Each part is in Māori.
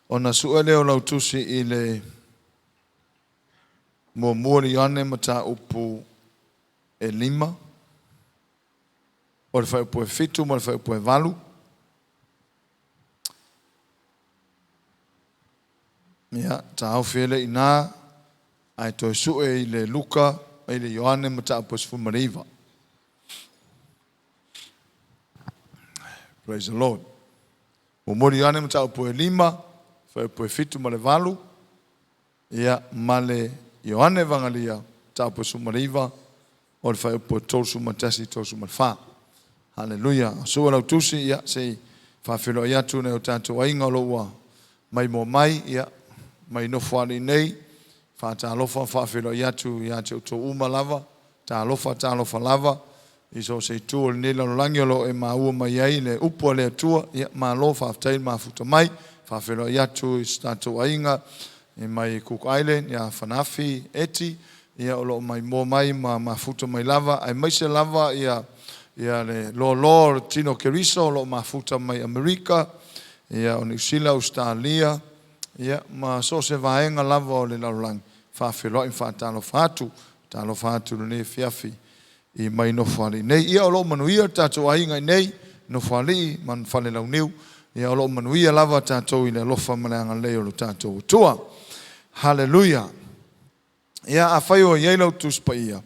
Ona suele o lau tusi I le muamuri ane mata upu e 5. O le whai upu e 7, mo le whai upu e 8. Ia, ta au whiele I nā, ai toi sue I le Luka, I le Ioane mata upu e 15. Praise the Lord. Muamuri ane mata upu e 5, whai upu e 7 mo le 8. Ia, male Ioane vangalia, ta upu e 15, o le whai upu e 3 matasi 3 malwha. Hallelujah. So lau tusi ia sei whawhilo ia tu nei o tātou ainga loa mai mo mai ia mai no whani nei whata alofa whawhilo ia tu tō uma lava tā alofa lava iso sei tu o nila langi lo e maua mai ai le upo le atua ia ma lo whaftain ma futa mai whawhilo ia tu tātou ainga e mai Cook Island ia whanafi eti ia o lo mai mo mai ma futa mai lava ai mai se lava ia ia le lo tino keriso lo mafuta mai Amerika ia o New Zealand Australia ia ma so se vaenga lava o le laulang whawhilo I whatalo whatu ne fiafi I mai no whali nei ia o lo manuia tātou ainga nei no whali man whale lau niu ia o lo manuia lava tātou I le lofa maleanga leo lo tātou tua hallelujah ia a whai o iei lau tuspa ia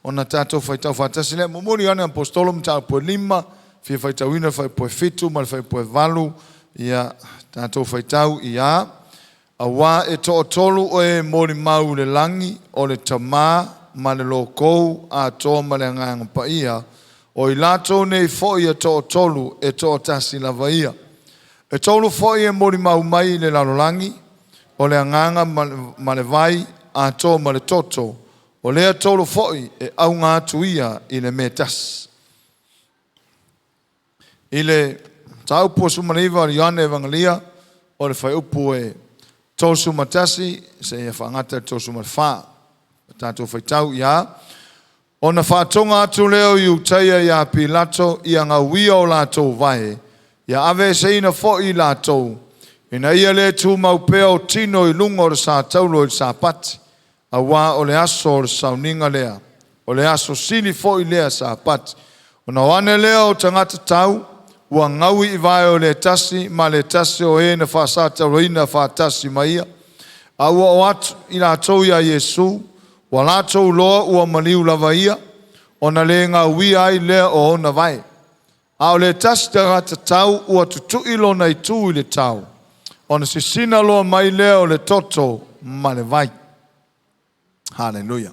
ona tātou whaitau whatasi le mumuri ane apostolo mta upo 5 fia whaitau ina whai poe 7 ma whai poe 8 ia tātou whaitau ia a wā e tolu o e mori mau le langi o le tamā ma le lokou a toa ma le nganga pa ia o I lato nei fo ia tolu e tasi lava ia e tolu fo ia mori mau mai le lalolangi o le nganga ma le vai a toa ma le toto o lea tolu foi e au ngā tuia I le metas. I le tau pua sumaniva o Ioane Evangelia o le whai upu e tolu sumatasi se ia whangata tolu sumatwha. Tātou whai tau ia. O na whātonga atu leo I utaia ia Pilato ia ngā wia o lātou vae. Ia ave se ina foi lātou. Ina ia le tu maupea o tino I lungo o sa taulo I sa pati. A wā o le aso o le sauninga lea. O le aso sili fo I lea sa pati. O na wane lea o tangata tau. Ua ngaui I vai o le tasi. Ma le tasi o e na whaasata roina whaatasi maia. A ua o atu I la tau ia Yesu. Ua la tau loa ua maliu lava ia. O na le ngā wia ai lea o ona vai. A o le tasi tangata tau. Ua tutu ilo na I tu I le tau. O na sisina loa mai lea o le toto ma le vai. Hallelujah.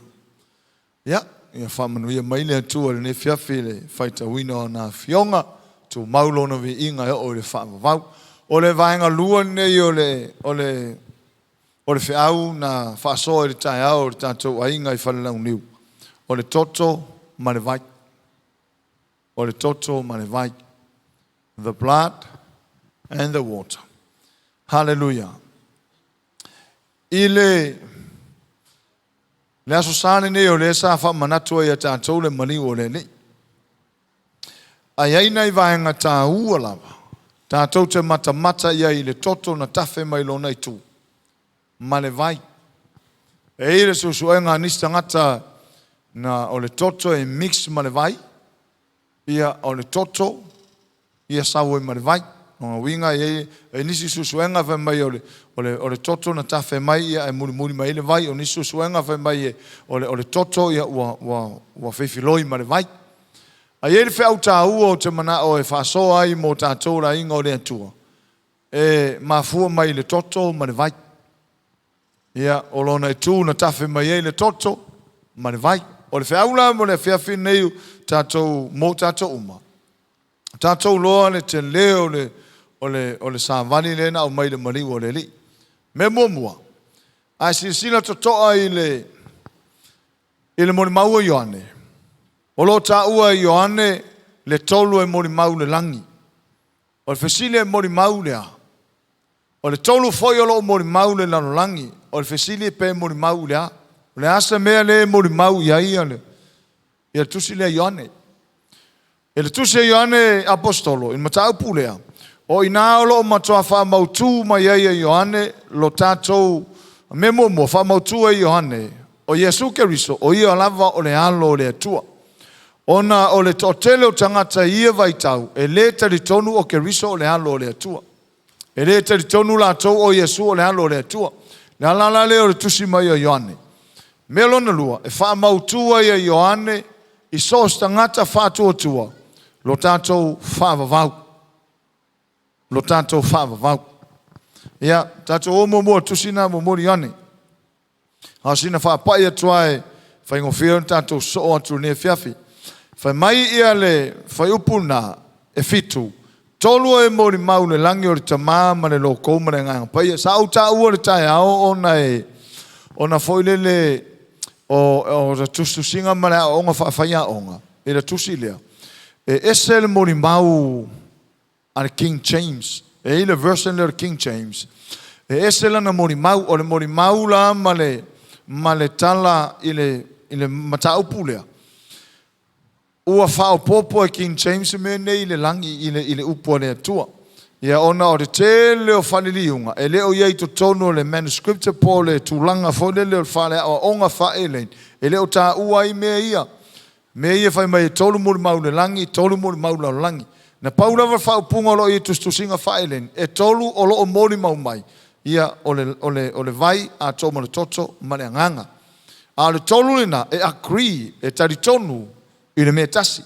Ya, ia whamanuia mai le atua le ne fiafi le whaita wina o nā fionga, tu maulo na vi inga o le whamavau. O le vaenga lua nei o le whiau na whasoa le tai au o le tātou a inga I whalelau niu. O le toto ma le vai. O le toto ma le vai. The blood and the water. Hallelujah. Le aso sāne nei o le sa wha manatua ia tātou le mani o le nei. Ai aina I vaenga tā ua lava. Tātou te mata ia I le toto na tafe mai lo nei tū. Ma le vai. E ire susuenga nista ngata na o le toto e mix ma le vai. Ia o le toto. Ia sawo ma le vai. O winga e nisi susuenga fa mai o le toto na tafe mai ia e muri mai le vai o nisi susuenga fa mai o le toto ia wa fefiloi ma le vai a ele fe auta o te mana o e faso ai mo tatou la inga o le atua e mafua mai le toto ma le vai ia o lona e tu na tafe mai le toto ma le vai o le fe aula mo le fe afinei tatou mo tatou uma tatou loa le te leo o le savani lena o mai le mali o le li. Me mua. Ai sila totoa I le mori mau o Ioane. O lo ta ua Ioane le tolu e mori mau le langi. O le fesile e mori mau lea. O le tolu foi o lo mori mau le lano langi. O le fesile pe mori mau lea. O le asa mea le mori mau ia ia le. Ia tusi le Ioane. E le tusi Ioane apostolo. In matau pulea. O ina o lo matoa wha mautu mai ia Ioane lo tātou memo mo wha mautu e Ioane. O Yesu Keriso, o ia lava o le alo o le atua. Ona o le totele o tangata ia vai tau, e le taritonu o Keriso o le alo o le atua. E le taritonu la tau o Yesu o le alo o le atua. Le alala le o le tusi mai o Ioane. Melo na lua, e wha mautua ia Ioane, i sos tangata whātua tua, lo tātou whāvavau. Lo tātou whāvavau. Ia, tātou o mua tusina mo mori ane. Hau sina whaapai atua e whai ngofio tātou so atu ne fiafi. Whai mai ia le whai upuna e fitu. Tolu e mori mau le langi o le tamā ma le lo koumare nganga. Pai sa au tā ua le tai ao ona foile le o tusu singa ma le onga whaafaya onga. E le tusi lea. E ese le mori mau a King James. E ile version le King James. E ese le na mori mau o le mori mau la ma le tala ile mataupu lea. Ua whao popo e King James me nei le langi ile upo le atua. Ia ona o te tele o whaniliunga. E leo iei to tono le manuscripta po le tūlanga fone leo whale o onga whae lein. E leo tā ua i mea ia. Mea ia whai mai tolu muri mau le langi, tolu muri mau le langi. Na paurawa whao punga lo i tustusinga whae lein. E tolu o lo o mori mau mai. Ia o le vai a tōma le toto ma le anganga. A le tolu lina e agree e taritonu i le mea tasi.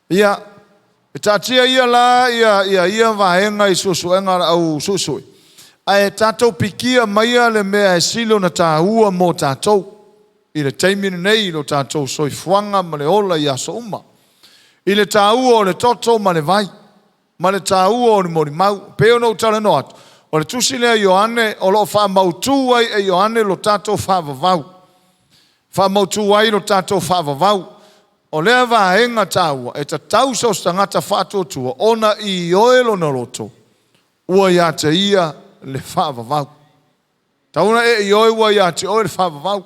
Ia, e tātia ia la, ia vahenga i susuenga au susui. A e tātou pikia maia le mea e silo na tāhua mō tātou. I le teimini nei lo tātou soifuanga ma le ola i aso uma. I le tāhua o le toto ma le vai. Ma le tāhua o le mori mau. Peo no tala no atu. O le tusi lea Ioane o lo wha mautu ai e Ioane lo tātou whavavau. Wha mautu ai lo tātou whavavau. O lea vahenga tāua, e ta tau sos tangata whātua tua, ona i oelo na roto, ua ia te ia le whāvavau. Tauna e i oe ua ia te oe le whāvavau.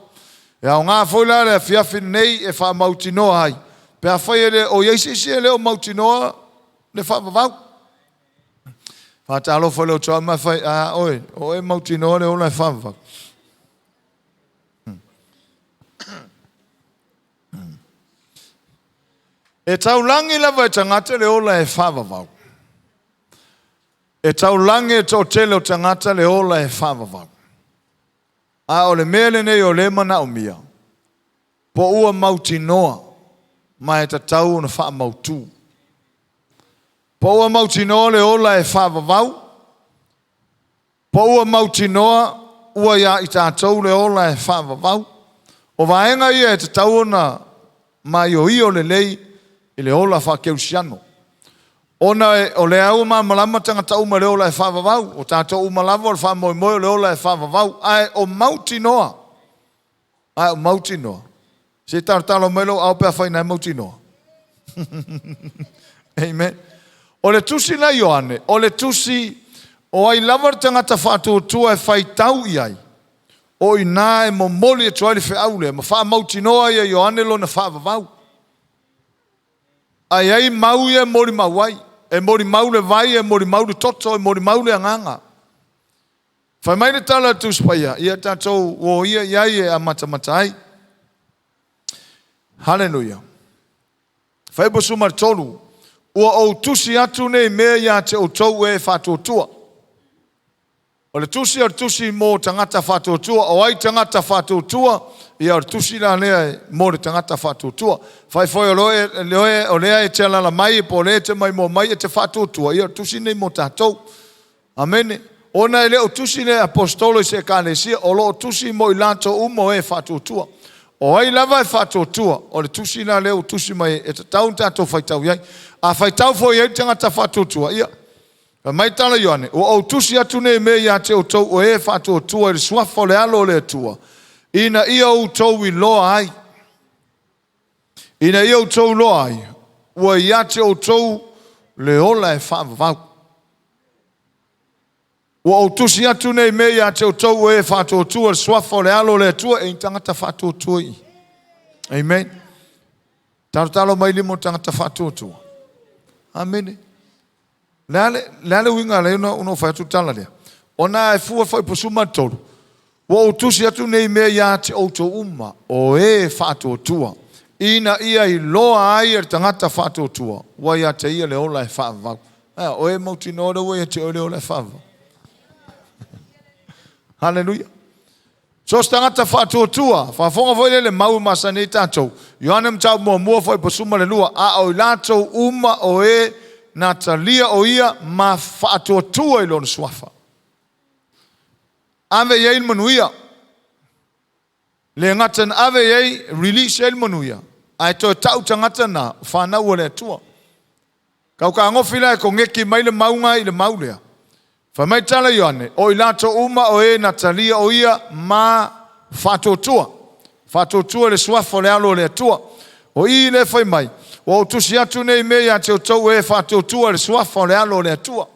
E au ngā whoila le fiafin nei e wha mautinoa hai. Pea whai ele o ieisisi e leo mautinoa le whāvavau. Whātalo whai leo toa mai whai, oe, oe mautinoa le ola le whāvavau. E tau langi lava e tangata le ola e whavavau. E tau langi e tau tele o tangata le ola e whavavau. A o le mele nei o le mana o mia. Po ua mauti noa, ma e ta tau na wha mautu. Po ua mauti noa le ola e whavavau. Po ua mauti noa, ua ia i tātou le ola e whavavau. O vaenga ia e ta tau na ma i o le lei, i le ola whakeusiano. Ona o le au malama tangata uma le ola e whavavau, o tātou uma lava o le whamoimoe le ola e whavavau, ai o mauti noa. Ai o mauti noa. Se tartalo melo au pea whaina e mauti noa. Amen. O le tusi na Ioane, o le tusi, o ai lava tangata whātua tua e whaitau i ai. O i nā e momoli e tuai le whiaule, ma wha mauti noa i a Ioane lo na whavavau. Ai mau e mori mau ai. E mori mau le vai, e mori mau le toto, e mori mau le anganga. Whai mai le tala tu spaya, ia tātou o ia iai e a matamatai. Hallelujah. Whai bosu martolu, ua o tusi atu nei mea ia te o tau e whātua. O le tusi ar tusi mō tangata whātua, o ai tangata whātua, ia o tusi la lea mō le tangata whātua. Whai whai o lea e te alala mai, po lea te mai mō mai e te whātua, ia o tusi nei mō tātou. Amene. Ona e lea o tusi le apostolo i se kālesia, o lo o tusi mō i lanto umo e whātua. O ai lava e whātua, o le tusi la lea o tusi mai e te tau tātou whaitau iai. A whaitau fo iai tangata whātua, ia. Mai tala Ioane, o tusi atu nei me ia te o tau o e whātua tua, e suafo le alo le tua. Ina ia o tau i loa ai. Ina ia o tau loa ai. Ua ia te o tau le ola e whaavavau. Ua o tusi atu nei me ia te o tau o e whātua tua, e suafo le alo le tua, e tangata whātua tua i. Amen. Talo mai limo tangata whātua tua. Amen. Lale winga le uno fa tu tala le. Ona e fua foi po suma tolu. Wo tusi atu nei me ya te auto uma o e fato tua. Ina ia I loa ai tangata fato tua. Wa ya te ia le ola e fava. O e mauti no wa ya te ole ola e fava. Hallelujah. So tangata fato tua. Fa fonga foi le mau masane tato. Yohana mtau mo foi po suma le lua a o lato uma o e Natalia o ia ma fato tua I lon swafa. Ave yei manuia. Le ngatan ave yei release el manuia. Ai to tau tangata na whana ua le tua. Kau ka ngofila ko ngeki mai le maunga I le maulea. Whamai tala Ioane. O I lato uma o e Natalia o ia ma fato tua. Fato tua le swafa le alo le tua. O I le whai mai. O tusi atu nei mea te o tau e fato tua le swafa le alo le tua.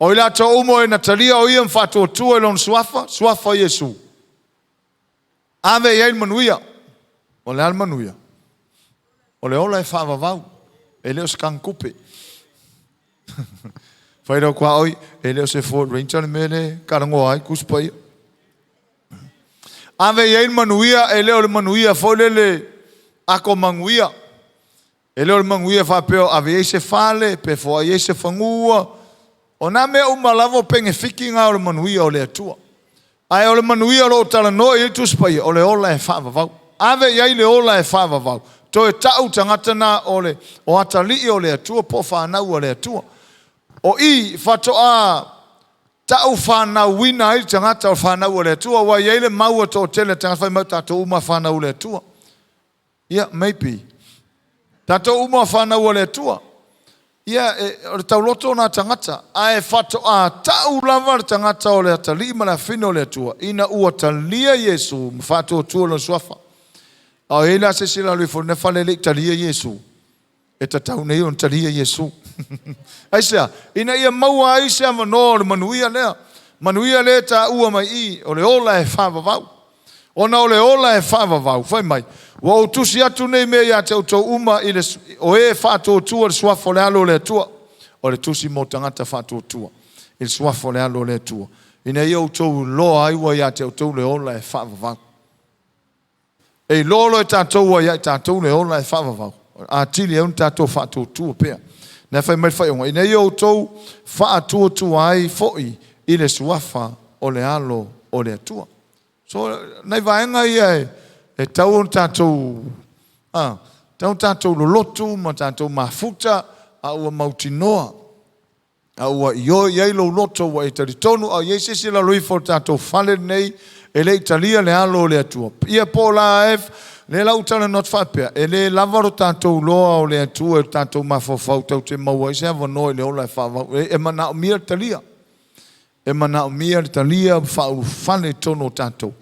O ila ta umo e Natalia o ia mfato tua e lon swafa Yesu. Ave ia manuia. O le manuia. O le ola e whaava vau. E leo se kankupe. Whairau kwa oi. E leo se Ford Ranger mele karango ai kuspa ia. Ave ia manuia e leo le manuia folele ako manguia. E leo le manguia whapeo ave ia se fale pe foa ia se whangua. O na mea umalavo penge fiki ngā o le manuia o le atua. Ai o le manuia lo tala no I tuspai o le ola e whaavavau. Ave iai le ola e whaavavau. To e tau tangata na o atali o le atua po whanau o le atua. O I whatoa tau whanau wina I tangata o whanau o le atua. Wa iai le maua to tele tangata whai mau tato uma whanau le atua. Yeah, maybe. Tato uma whanau o le atua. Ia o tau loto na tangata ai fato a tau lava tangata o le atali ma la fino le tua ina ua talia Yesu fato tua lo swafa o ela se sila le fo ne fale le talia Yesu e tau nei on talia Yesu aisa ina ia maua aisa no le manuia le ta ua mai I o le ola e fava vau ona o le ola e fava vau fai mai wa utusi atu nei mea ya te auto uma I le o e fato tua le swafo le alo le tua o le tusi mo tangata fato tua il swafo le alo le tua ina ia auto loa aiwa ya te auto le ola e fava vau e lolo e tatou wa ya tatou le ola e fava vau a tili e un tatou fato tua pea na fai mai fai onga ina ia auto fato tua ai foi I le swafa o le alo o le tua so nei vaenga ia e tau tatou tatou lolotu ma tatou mafuta a ua mautinoa a ua iai lo loto wa e taritonu a iai sisi la luifo tatou fale nei e le Italia le alo le atua ia po la le lautala not fapea e le lavaro tatou loa o le atua e tatou mafofau tau te maua i se avano le ola e whavau e mana o mia Italia e mana o mia Italia whau fale tono tatou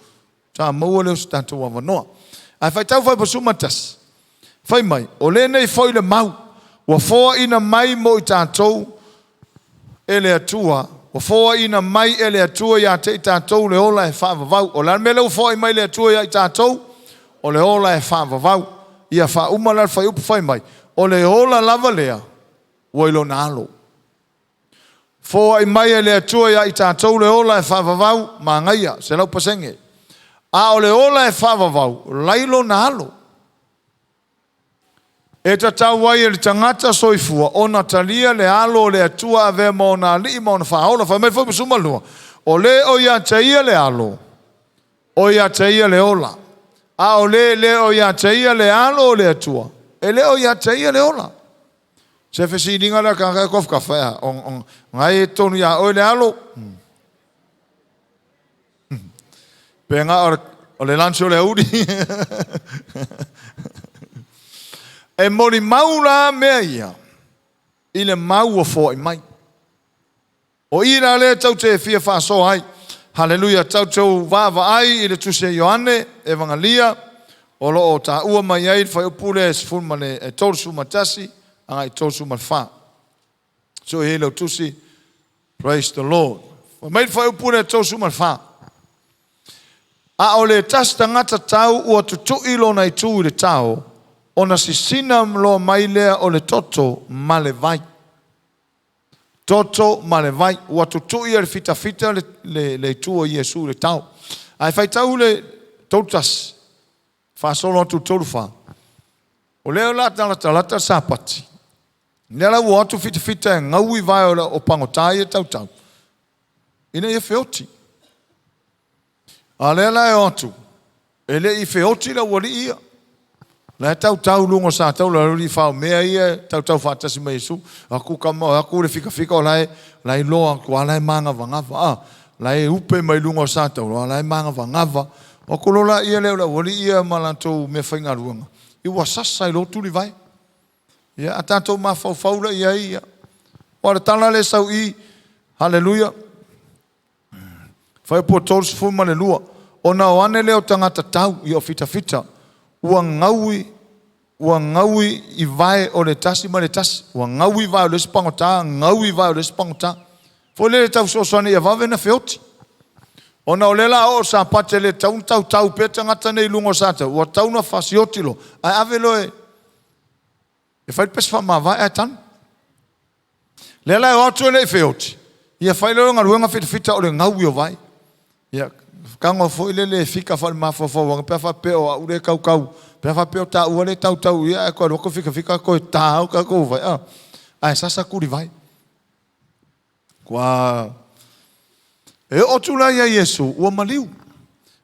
ta maua leo se tatou avanoa ai fai tau fai pasuma tas fai mai o le nei foi le mau wa foa ina mai mo I tatou e le atua wa foa ina mai e le atua ya te tatou le ola e whaavavau o lan me leu foa I mai le atua ya I tatou o le ola e whaavavau ia wha umala fai upu fai mai o le ola lava lea wa ilo nalo foa I mai e le atua ya I tatou le ola e whaavavau ma ngaia se lau pasenge a o le ola e whaavavau lailo nalo e tatau wai e le tangata soifua o Natalia le alo le atua ave mo na li mo na whaola whai mai fwai suma lua o le o ia teia le alo o ia teia le ola a o le o ia teia le alo le atua e le o ia teia le ola se fesi ninga la kanga kof kafea on ngai tonu ya o le alo penga o le lancio le udi e mori maula mea ia I le mau o fo I mai o ira le tau te fia whaso ai haleluia tau tau vava ai I le tuse Ioane evangalia o lo o ta ua mai ai whai upule e sifulmane e tolsu matasi anga I tolsu malfa so he lo tusi praise the Lord mai whai upule e tolsu malfa a o le tas tangata tau ua tutu ilo na I tu le tau ona sisina mlo mai lea o le toto ma le vai toto ma le vai ua tutu ia le fitafita le tua Iesu le tau ai fai tau le tautas fa solo tu tolufa o leo la talata sapati nela ua tu fitafita ngaui vai o pangotai tau ina ia feoti a lela e otu ele i feoti la wali ia la tau lungo sa tau la ri fa mea ia tau fa tasi mai Iesu aku kama aku le fika o lai loa ko lai manga vangava lai upe mai lungo sa tau lai manga vangava o ko lola ia le wali ia malanto me fainga ruanga i wa sasa i lo tu li vai ia atato ma fa la ia o tala le sau i haleluya fai po tors fu ma le lua ona o ane leo tangata tau i o fita ua ngaui i vai o le tasi ma le tasi ua ngaui vai o le spangota ngaui vai o le spangota fo le tau sosane ia vave na feoti ona o lela o sa pate le tau pe tangata nei lungo sata ua tau na fasioti lo ai ave lo e fai pes fa ma vai ai tan lela o atu le feoti ia fai lo ngaruenga fita o le ngaui o vai ia kango fo ile fika fa ma fo pe fa pe o ure kau pe fa pe o ta ule tau ia ko ro ko fika ko ta ka ko vai ai sasa kuri vai kwa e o tula ia Iesu o maliu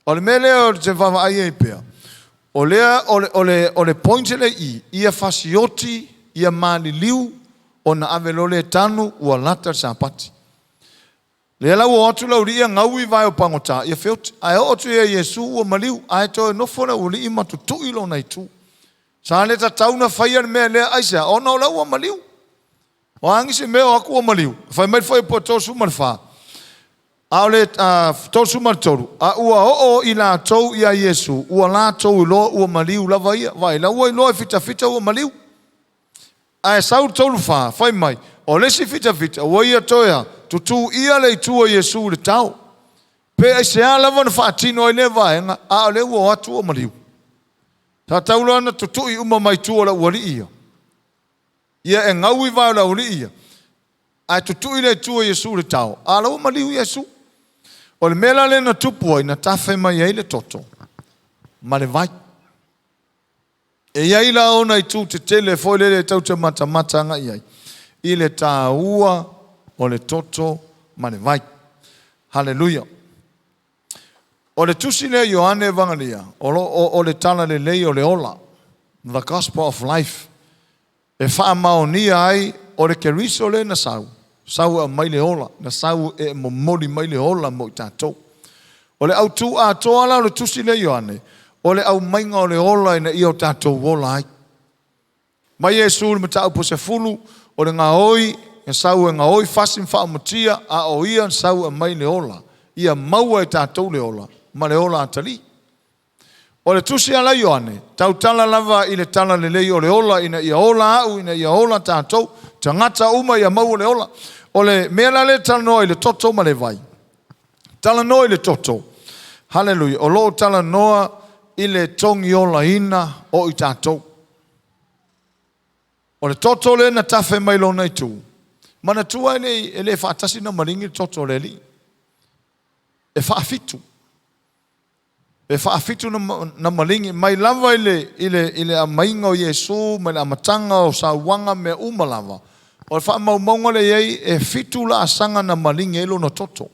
o le mele o te va ai pe o le point le ia fasioti ia mali liu ona avelole tanu o lata sapati le la o tu la uria ngaui vai o pangota ia feut ai o tu ia Iesu o maliu ai to no fona o li ma tu ilo nai tu sa le ta tauna faia me le aisa o no la o maliu o angi se me o aku o maliu fai mai foi po to su marfa a le to su martoru a o ila to ia Iesu o la to lo o maliu la vai la o lo fita o maliu ai sau to fa fai mai o le si fita o ia toia tutu ia le tua Iesu le tau pe ai se ala van fatino ile vaenga a le wo atu o maliu ta taulo na tutu i uma mai tua la wali ia e ngaui va la wali ia ai tutu ile tua Iesu le tau a la o maliu Iesu o le mela le na tupu ina tafe mai ai le toto ma le vai e ia ila ona i tu te tele foi le tau te mata nga ia ile taua o le toto ma le vai. Hallelujah. O le tusi le Ioane Evangelia, o le tala le lei o le ola, the gospel of life. E wha maonia ai o le keriso le na sau. Sau a mai le ola, na sau e momoli mai le ola mo i tātou. O le au tu a toala o le tusi le Ioane, o le au mainga o le ola ina i o tātou ola ai. Mai Iesu le matau po se fulu, o le ngā oi, e sau e ngā oi fasin wha amatia, a o ia sau a mai le ola. Ia maua e tātou le ola, ma le ola atali. O le tusi ala Ioane, tau tala lava i le tala le lei o le ola, ina ia ola au, ina ia ola tātou, tangata uma ia maua le ola. O le mea le tala noa i le toto ma le vai. Tala noa i le toto. Hallelujah. O lo tala noa i le tongi ola ina o i tātou. O le toto le na tafe mai lo nei tu. Mana tua e le whaatasi na maringi toto le li. E whaafitu. E whaafitu na maringi. Mai lava ile a mainga o Iesu, mai le amatanga o sauanga me umalava. O le whaamaumaunga le iei e fitu la asanga na maringi elo na toto.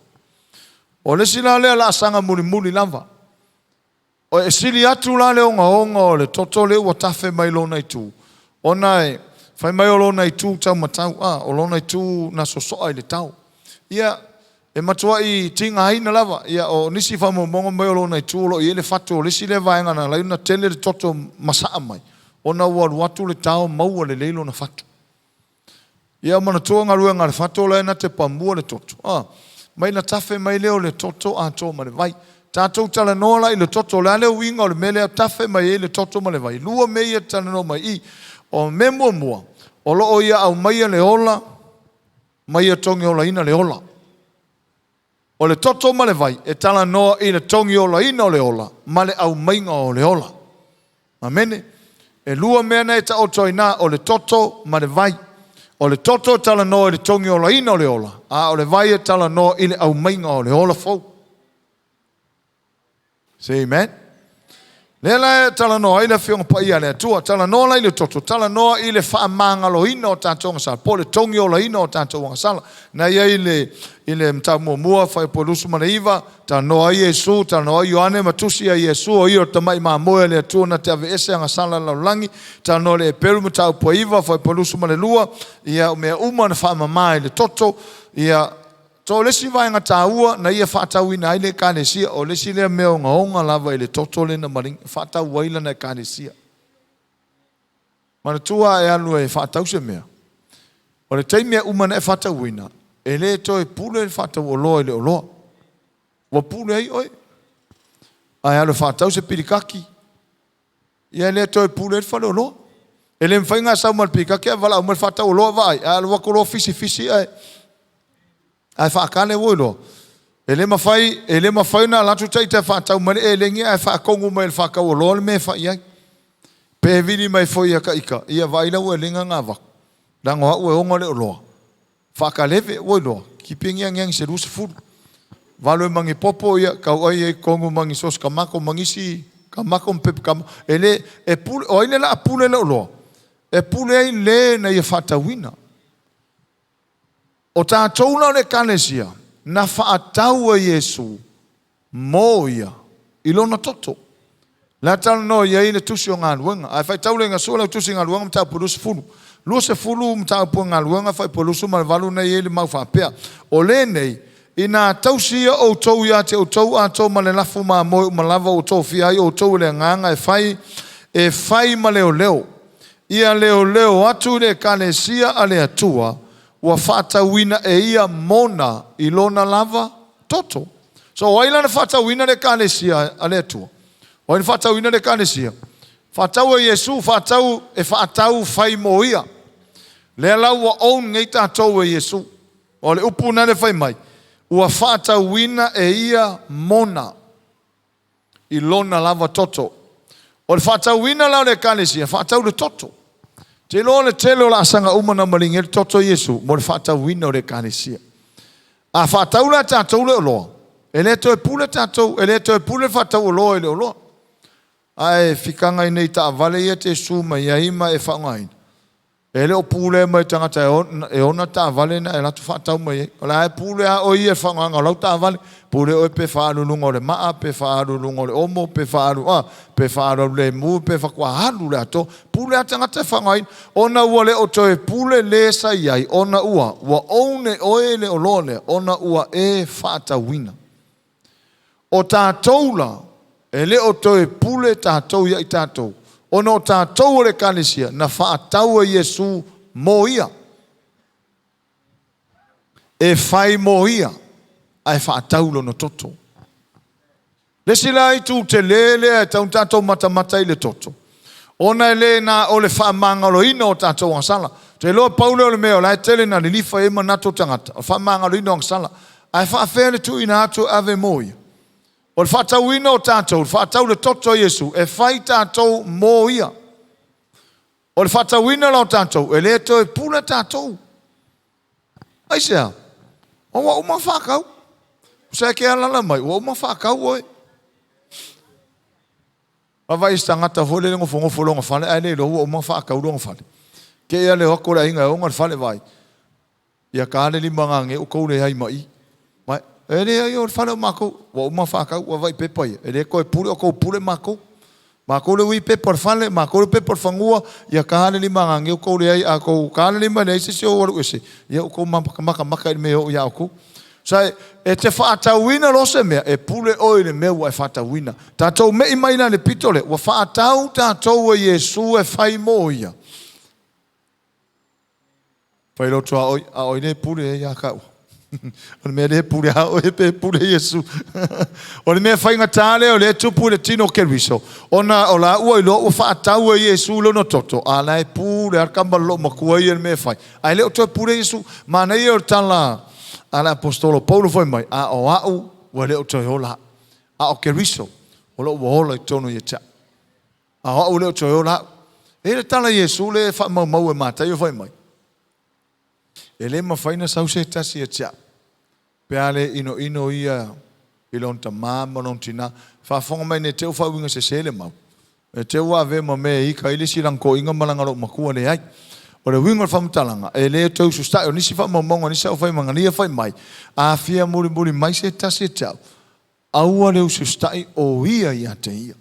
O le sila le la asanga muli lava. O e sili atu la le onga o le toto le ua tafe mai lo nei tu. O nai, fai mai o lo nei tu tau matau, o lo nei tu na sosoa i le tau. Ia, e matua i tinga haina lava, ia o nisi whamu mongo mai o lo nei tu, lo i ele fatu o lisi le vaenga na laina tele le toto masaa mai. O na ua watu le tau maua le leilo na fatu. Ia mana tua ngarua ngare fatu le na te pamua le toto. Mai na tafe mai leo le toto a to ma le vai. Tātou tala noa i le toto le ale winga o le mele tafe mai le toto ma le vai. Lua mei e tala noa mai i. O me mua. O loo ia au mai le ola. Mai e tongi ola ina le ola. O le toto ma le vai. E tala noa i le tongi ola ina o le ola. Ma le au mainga o le ola. Amene. E lua mea nei ta otoina o le toto ma le vai. O le toto tala no i le tongi o la ina o le ola. A o le vai tala no i le au mainga o le ola fau. Say amen. Le la tala no i le fionga pa ia le atua. Tala no la i le toto. Tala no i le wha manga lo ina o tātou ngasala. Po le tongi o la ina o tātou ngasala. Na ia i le mta mua whai po lusu mana iwa. Tala no a Yesu. Tala no a Ioane matusi a Yesu. O io tamai maa moe le atua na te ave ese ngasala la langi. Tala no le peru mta po iwa whai po lusu mana lua. Ia mea uma na wha mamai le toto. Ia so lesi vai ngā tāua na ia whātau ina aile kānesia o lesi lea mea o ngā onga lava i le toto le na maring whātau waila na kānesia. Mana tua e alu e whātau se mea. O le teimea umana e whātau ina e le toi pule le whātau o loa i le o loa. Wa pule ai oi. Ai alu whātau se pirikaki. Ia le toi pule le whale o loa. E le mwhainga sau mal pirikaki a wala o mal whātau o loa vai. Ai alu wako loa fisi ai. Ai whaakane woi loa. E le mawhai na latu tai te whaatau mani e lengi ai whaakongu mai le whaakau o loa le me whai ai. Pe vini mai foi aka ika. Ia vaila ue lenga ngā waku. Rango hau e onga le o loa. Whaakalewe woi loa. Ki pingi angiangi se rusa furu. Valo e mangi popo ia. Kau ai e kongu mangi sos kamako mangisi. Kamako mpepe kamako. E le e pule. O aile la a pule le o loa. E pule ai le na ia whaatawina. O tātou na le kānesia, na whaatau a Yesu, mō ia, i lona toto. La tala no ia i le tusi o ngā luenga. Ai whai tau le ngā sua lau tusi ngā luenga mtau purusu fulu. Lua se fulu mtau pua ngā luenga whai purusu ma le walu nei e le mau whapea. O le nei, i nā tausia o tau ia te o tau a tau ma le lafu ma moi ma lava o tau fiai o tau le nganga e whai ma leo leo. Ia leo leo atu le kānesia a le atua, ua whaatauina e ia mona i lona lava toto. So waila na whaatauina le kānesia a le atua. Waila whaatauina le kānesia. Whaatau e Yesu, whaatau whai mo ia. Le lau wa oun ngei tātou e Yesu. O le upu na le whai mai. Ua whaatauina e ia mona i lona lava toto. O le whaatauina lau le kānesia, whaatau le toto. Te lo le telo la sanga umana maringe toto Yesu mo le whaatauina o le kānesia. A whaatau la tātou le o loa. E le to e pule tātou, e le to e pule whaatau o loa e le o loa. Ai whikanga i nei ta avale ia te suma ia ima e whaungaina. E le o pule mai tangata e ona ta avale na e latu whaatau mai. O la e pule a o ia whaunganga o lau ta avale. Pule o e pe whaarulunga o le maa, pe whaarulunga o le omo, pe whaarulunga le mu, pe whakua haru le ato. Pule a tangata e whaungaina. Ona ua le o toe pule le sa iai. Ona ua one oe le o lole. Ona ua e whaatauina. O tātou la. E le o toe pule tātou ia i tātou. Ono tātou o le kānesia na whaatau a Yesu mō ia. E whai mō ia. Ai whaatau lono toto. Le sila i tū te lele e tau tātou matamata i le toto. Ona e le na o le whaamangalo ina o tātou angsala. Te loa paule o le meo lai tele na li lifa e manato tangata. O whaamangalo ina o angsala. Ai whaafere tu ina atu ave mō ia. O le whaatau ina o tātou, le whaatau le toto Yesu, e whai tātou mō ia. O le whaatau ina lau tātou, e le to e pula tātou. Aisea, o wa uma whakau. Usai ke alala mai, wa uma whakau oi. Awai istangata hole le ngofo longa whale, ai le lo wa uma whakau longa whale. Ke ia le hoko le inga e onga whale vai. Ia ka ale lima ngange, o kou le hai mai. E le ai o whale o mako, wa uma whakau, wa vai pepai. E le koe pule, o kou pule mako. Mako le ui pepar whale, mako le pepar whangua, ia kahane lima ngange, o kou le ai, a kou kahane lima le isi o waru ese. Ia o kou maka me o ia o kou. Sai, e te whaatauina lo se mea, e pule oi le mea wa e whaatauina. Tātou mei maina le pitole, wa whaatau tātou e Yesu e whai mo ia. Whai lotu a oi ne pule e ia kau. O le mea le pule hao e pe pule Yesu. O le mea whainga tāle o le tupu le tino keriso. O la ua ilo o whaatau e Yesu lo no toto. A la e pule arkamba lo makua i le mea whai. A le o toi pule Yesu. Mana i o tala a la apostolo Paulo foi mai. A o au wa le o toi hola. A o keriso. O lo ua hola i tono i ta. A o au le o toi hola. E le tala Yesu le wha mau e mata i o foi mai. e le mawhaina sau se tasi e tia. Peale ino ia ilon ta mama non tina. Whafonga mai ne teo whauinga se sele mau. E teo ave ma me i ka ili silang ko inga malangaro makua le ai. O le winga whamutalanga. E le tau sustai o nisi whamamonga nisi au whai mangania whai mai. A fia muri mai se tasi e tia. Aua leu sustai o ia te ia.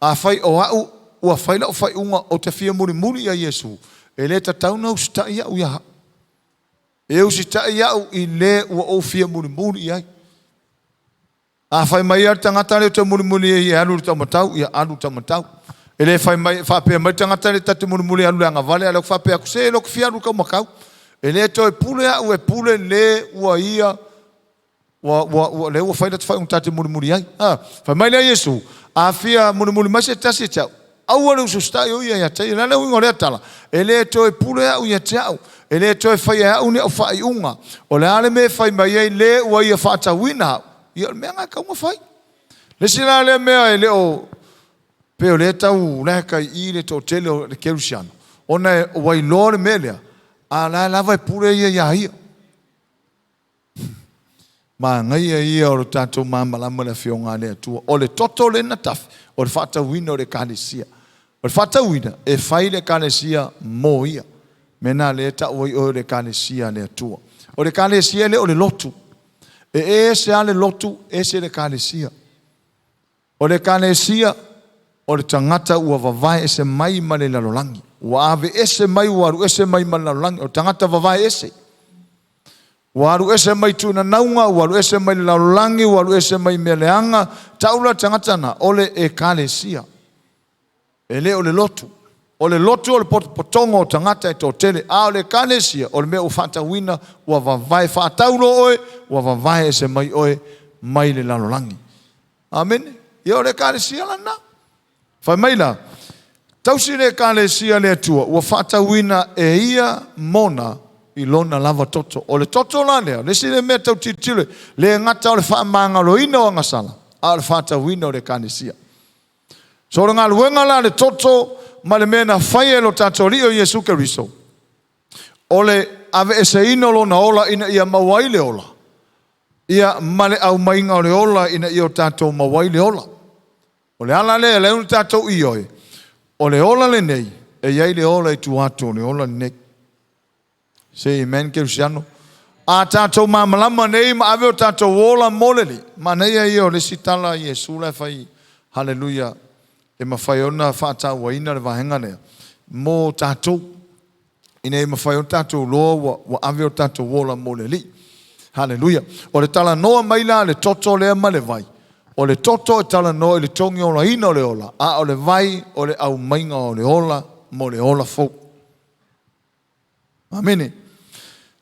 A whai o au ua whaila o whai unga o te fia muri a Yesu. E le ta tauna o sustai ia uia. E ustai ia i le ua o fia muri ai. A whai mai ar tangata leo te muri i alu tamatau, ia alu tamatau. E le whai mai, whapea mai tangata le tate muri alu anga vale, a leo whapea kuse e loko fia alu kau makau. E le to e pule au e pule le ua ia, le ua whai latu whai un tate muri ai. Whai mai lea Yesu, a fia muri mai se tasi e tau. Aua leo sustai o ia te, la leo ingo lea tala. E le to e pule au ia te au. E le to e whai au ne au whai unga. O le ale me whai mai ei le ua ia whaata wina au. Ia mea ngā kaunga whai. Le sila le mea e leo peo le tau leka i le tō tele o le kerusiano. Ona e wailoa le mea lea. A la lava e pure ia ia. Ma ngai ia o le tātou māmalama le whionga lea tua. O le toto le na tafi. O le whata wina o le kālesia. O le whata wina e whai le kālesia mō ia. Mena le tau o le kālesia lea tua. O le kālesia le o le lotu. E se ale lotu, e se le kālesia. O le kālesia, o le tangata ua vavai ese mai ma le lalolangi. Ua ave ese mai uaru ese mai ma le lalolangi. O tangata vavai ese. Uaru ese mai tuna naunga, uaru ese mai le lalolangi, uaru ese mai mea leanga. Taula tangata na, ole e kālesia. E le o le lotu. O le lotu o le potonga o tangata e tō tele. A o le kālesia, o le mea ufata wina, ua vavai whaataulo oe, ua vavai e se mai oe, mai le lalolangi. Amen. Ia o le kālesia lana. Whai mai la, tausi le kālesia le atua, ua whaata wina e ia mona i lona lava toto. O le toto la lea, le si le mea tau titile, le ngata o le whaamanga lo ina o angasala. A o le whaata wina o le kālesia. So le ngā luenga la le toto, ma le mena whai e lo tātou rio Jesu Keriso. O le ave e se ino lo na ola ina ia mawai le ola. Ia male au mainga o le ola ina ia o tātou mawai le ola. O le ala le un tātou i oi. O le ola le nei, e iai le ola i tu ato, le ola nei. Se amen Kerusiano. A tātou mamalama nei ma ave o tātou ola moleli. Ma nei ai o le sitala Jesu le whai. Hallelujah. E mawhai ona whaata wa ina le wahenga lea. Mō tātou. Ina e mawhai o tātou loa wa ave o tātou wola mō le li. Hallelujah. O le tala noa maila le toto lea ma le vai. O le toto e tala noa le tongi ola ina o le ola. A o le vai o le au mainga o le ola mō le ola fōk. Amene.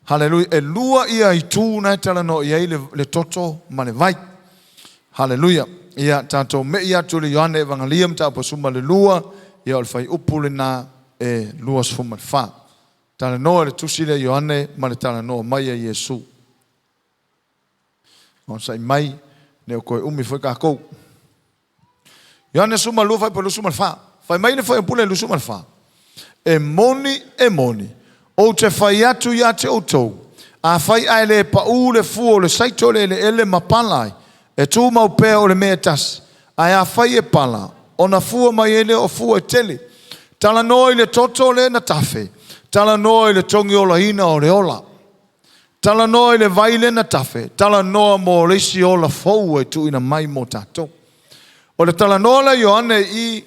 Hallelujah. E lua ia i tū na e tala noa iai le toto ma le vai. Hallelujah. Ia tātou me ia tu le Ioane Evangelium tāpua suma le lua, ia o le whai upu le nā e lua sfuma le whā. Tāle noa le tusi le Ioane, ma le tāle noa mai a Iesu. O sai mai, ne o koe umi whai kākou. Ioane suma lua whai pa lu suma le whā. Whai mai le whai upu le lu suma le whā. E moni, o te whai atu ia te outou. A whai ai le pa u le fuo le saito le ele mapalai. E tū mau pēr o le mea tas. Ai a whai e pala. O na fua mai ele o fua e tele. Tala noa i le toto le na tafe. Tala noa i le tongi ola hina o le ola. Tala noa i le vaile na tafe. Tala noa mo leisi ola fau e tu ina mai mo tato. O le tala noa la Ioane i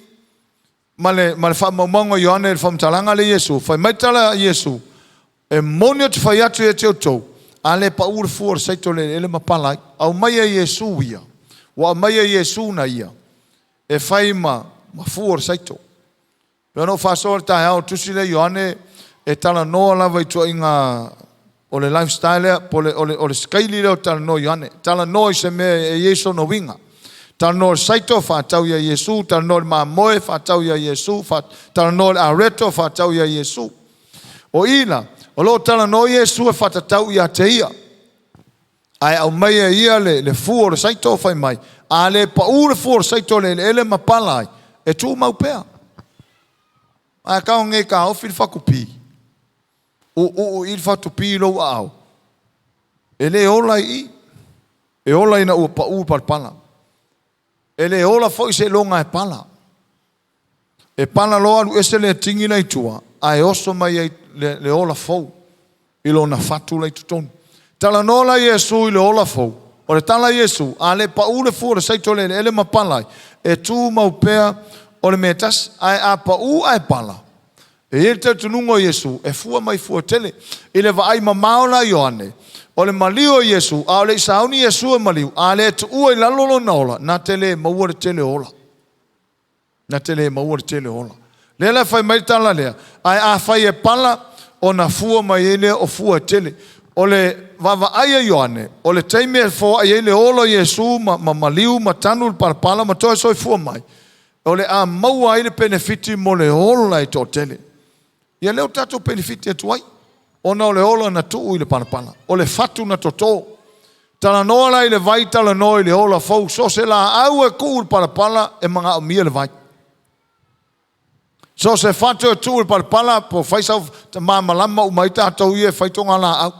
ma le whamaumongo Ioane le whamtalanga le Iesu. Whai mai tala Iesu. E moni o te whai atu e te otou. Ale pa ur fuor saito le ele mapalai au mai a Iesu ia wa mai a Iesu na ia e fai ma fuor saito pero no fa sorta ha tu si le Ioane e tala no la vai tu inga o le lifestyle o le scale le tala no Ioane tala no se me e Iesu no vinga tala no saito fa tau ia Iesu tala no ma moe fa tau ia Iesu fa tala no areto fa tau ia Iesu o ila o lo tala no Iesu e whatatau ia te ia. Ai au mai ia le fuo le saito whai mai. A le pa u le fuo le saito le ele mapalai. E tū mau pēr. Ai kao nge ka au whiri whakupi. o il fatu pilo au. Ele ola I. E ola ina ua pau parpala. Ele ola foi se longa e pala. E pala loa lu ese le tingi na itua. Ai oso mai le ola fou. Ilo na fatu le tutonu. Tala nola Yesu ile ola fou. O le tala Yesu. A le pau le fu le saito le ele mapalai. E tu maupea o le metas. Ai a pau ai pala. E ele te tunungo Yesu. E fua mai fua tele. Ile va ai mamaola Ioane. O le maliu Yesu, a le sauni Yesu e maliu, a le tu ua I lalolo na ola, na tele maua le tele ola. Na tele maua le tele ola. Lela fai mai tala lea, ai a fai e pala o na fua mai ele o fua tele. O le vava aia Ioane, o le teime e fo ai ele ola Yesu, ma maliu, ma tanu le parapala, ma toi soi fua mai. O le a maua ai le benefiti mo le ola I to tele. Ia leo tato benefiti e tuai. Ona o le ola na tuu I le panapana. O le fatu na toto. Tala noa la I le vai tala noa I le ola fau. So se la au e kuu le panapana e mga o mia le vai. So se fatu e tuu le panapana po faisau mamalama umaita atau I e faitonga la au.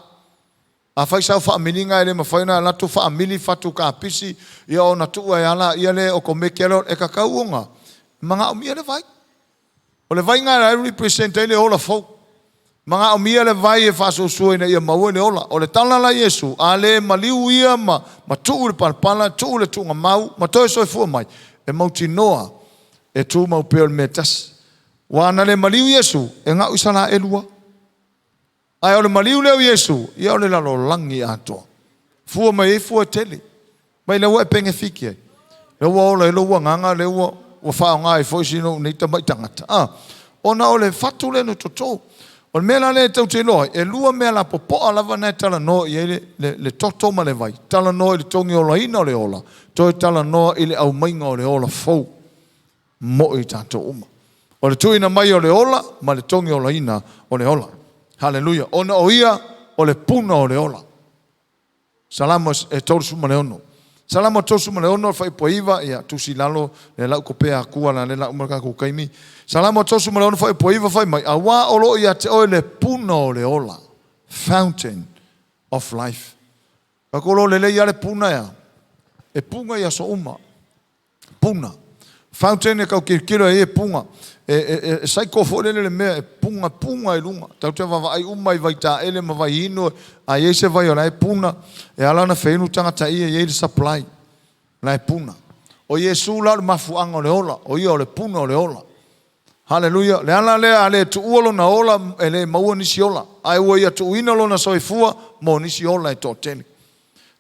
A faisau fa mininga ele mafaina la tu fa mili fatu ka pisi ia o na tuu e ala ia le o komekelo e kakauonga. Mga o mia le vai. O le vai ngā la represent ele ola fau. Mga o mia le vai e faso sui na ia maua le ola. O le tala la Yesu, a le maliu ia ma tuu le parpala, tuu le tunga mau, ma toi soi fua mai. E mauti noa, e tu mau peo le metas. Wana le maliu Yesu, e ngā usana e lua. Ai o le maliu leo Yesu, ia o le lalo langi atoa. Fua mai e fua tele. Mai le ua e penge fiki ai. Le ua ola e lo ua nganga, le ua whao ngā e fo sino neita mai tangata. Ona o le fatu le no toto. O le mea le tau te loa, e lua mea la popoa lava nei tala noa I le toto ma le vai. Tala noa I le tongi o la ina o le ola. Toi tala noa I le au mainga o le ola fau. Mo I tato uma. O le tuina mai o le ola, ma le tongi o la ina o le ola. Hallelujah. Ona o ia o le puna o le ola. Salamo e tausu ma le ono. Salamo tausu ma le ono fai poiva, ia tusi lalo, le lau kopea kua la le lau maraka kukaimi. Salamo tosu ma le ono fai poiva fai mai. A wā olo ia te oe le puna o le ola. Fountain of life. Kakolo le ia le puna ia. E punga ia so uma. Puna. Fountain e kau kirikiro e punga. E saiko fo le mea e punga e lunga. Tau te wawa ai uma I vai ta ele ma vai ino. A ye se vai o la e puna. E ala na feinu tangata ia ye le supply. La e puna. O Yesu la mafuanga o le ola. O ia o le puna o le ola. Hallelujah. Le ala lea ale tu uolo na ola e le maua nisi ola. Ai ua ia tu uina lo na soifua mo nisi ola e tō tele.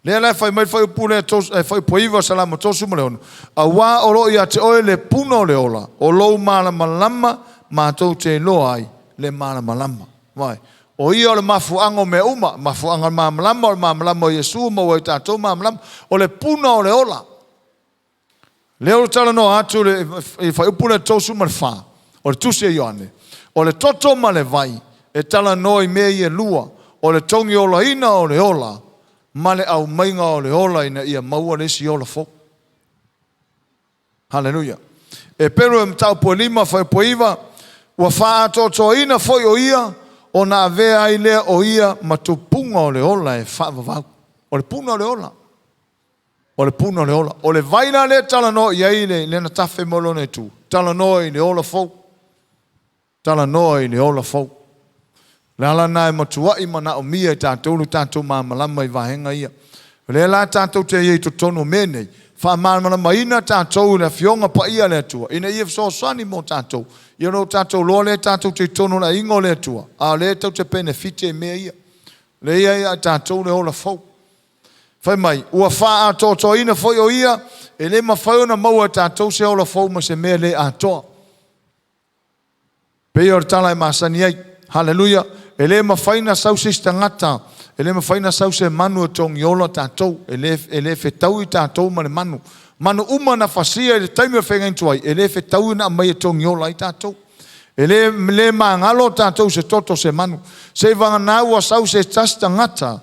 Le ala fai mai fai upule e fai poiva salama tosu ma le ono. A wā olo ia te oe le puna o le ola. O lou malama lama mātou te loa ai le malama lama. Vai. O ia o le mafuanga me uma. Mafuanga mamalama o le mamalama o Yesu ma ua i tātou mamalama. O le puna o le ola. Leo tala no atu e fai upule tosu ma le wha. O le tusi e Ioane. O le toto ma le vai. E tala noi mea I e lua. O le tongi o la ina o le ola. Ma le au mainga o le ola ina ia maua lesi o la fo. Hallelujah. E pero e mtau po lima fai po iwa. Ua faa toto ina foi o ia. O na avea ai lea o ia. Ma tu punga o le ola e faa vavau. O le punga o le ola. O le punga o le ola. O le vaina le tala no ia I le na tafe molo ne tu. Tala no I le ola fo. Tala noa I le ola fau. Le ala nai matua I mana o mia I tātou lu tātou māmalama I vahenga ia. Le la tātou te iei to tono menei. Wha māmalama ina tātou le fionga pa ia le atua. Ina ia so sani mo tātou. Ia no tātou loa le tātou te tono na ingo le atua. A le tau te benefite mea ia. Le ia tātou le ola fau. Whai mai, ua wha a tōtō ina foi o ia. E le mawhau na maua tātou se ola fau ma se mea le atoa. Pei o tala e masani ai. Hallelujah. E le mawhaina sau se stangata. E le mawhaina sau se manu e tongi ola tātou. E le whetau I tātou ma le manu. Manu uma na whasia e le taimia whenga intuai. E le whetau na mai e tongi ola I tātou. E le maangalo tātou se toto se manu. Se vanga nāua sau se tas tangata.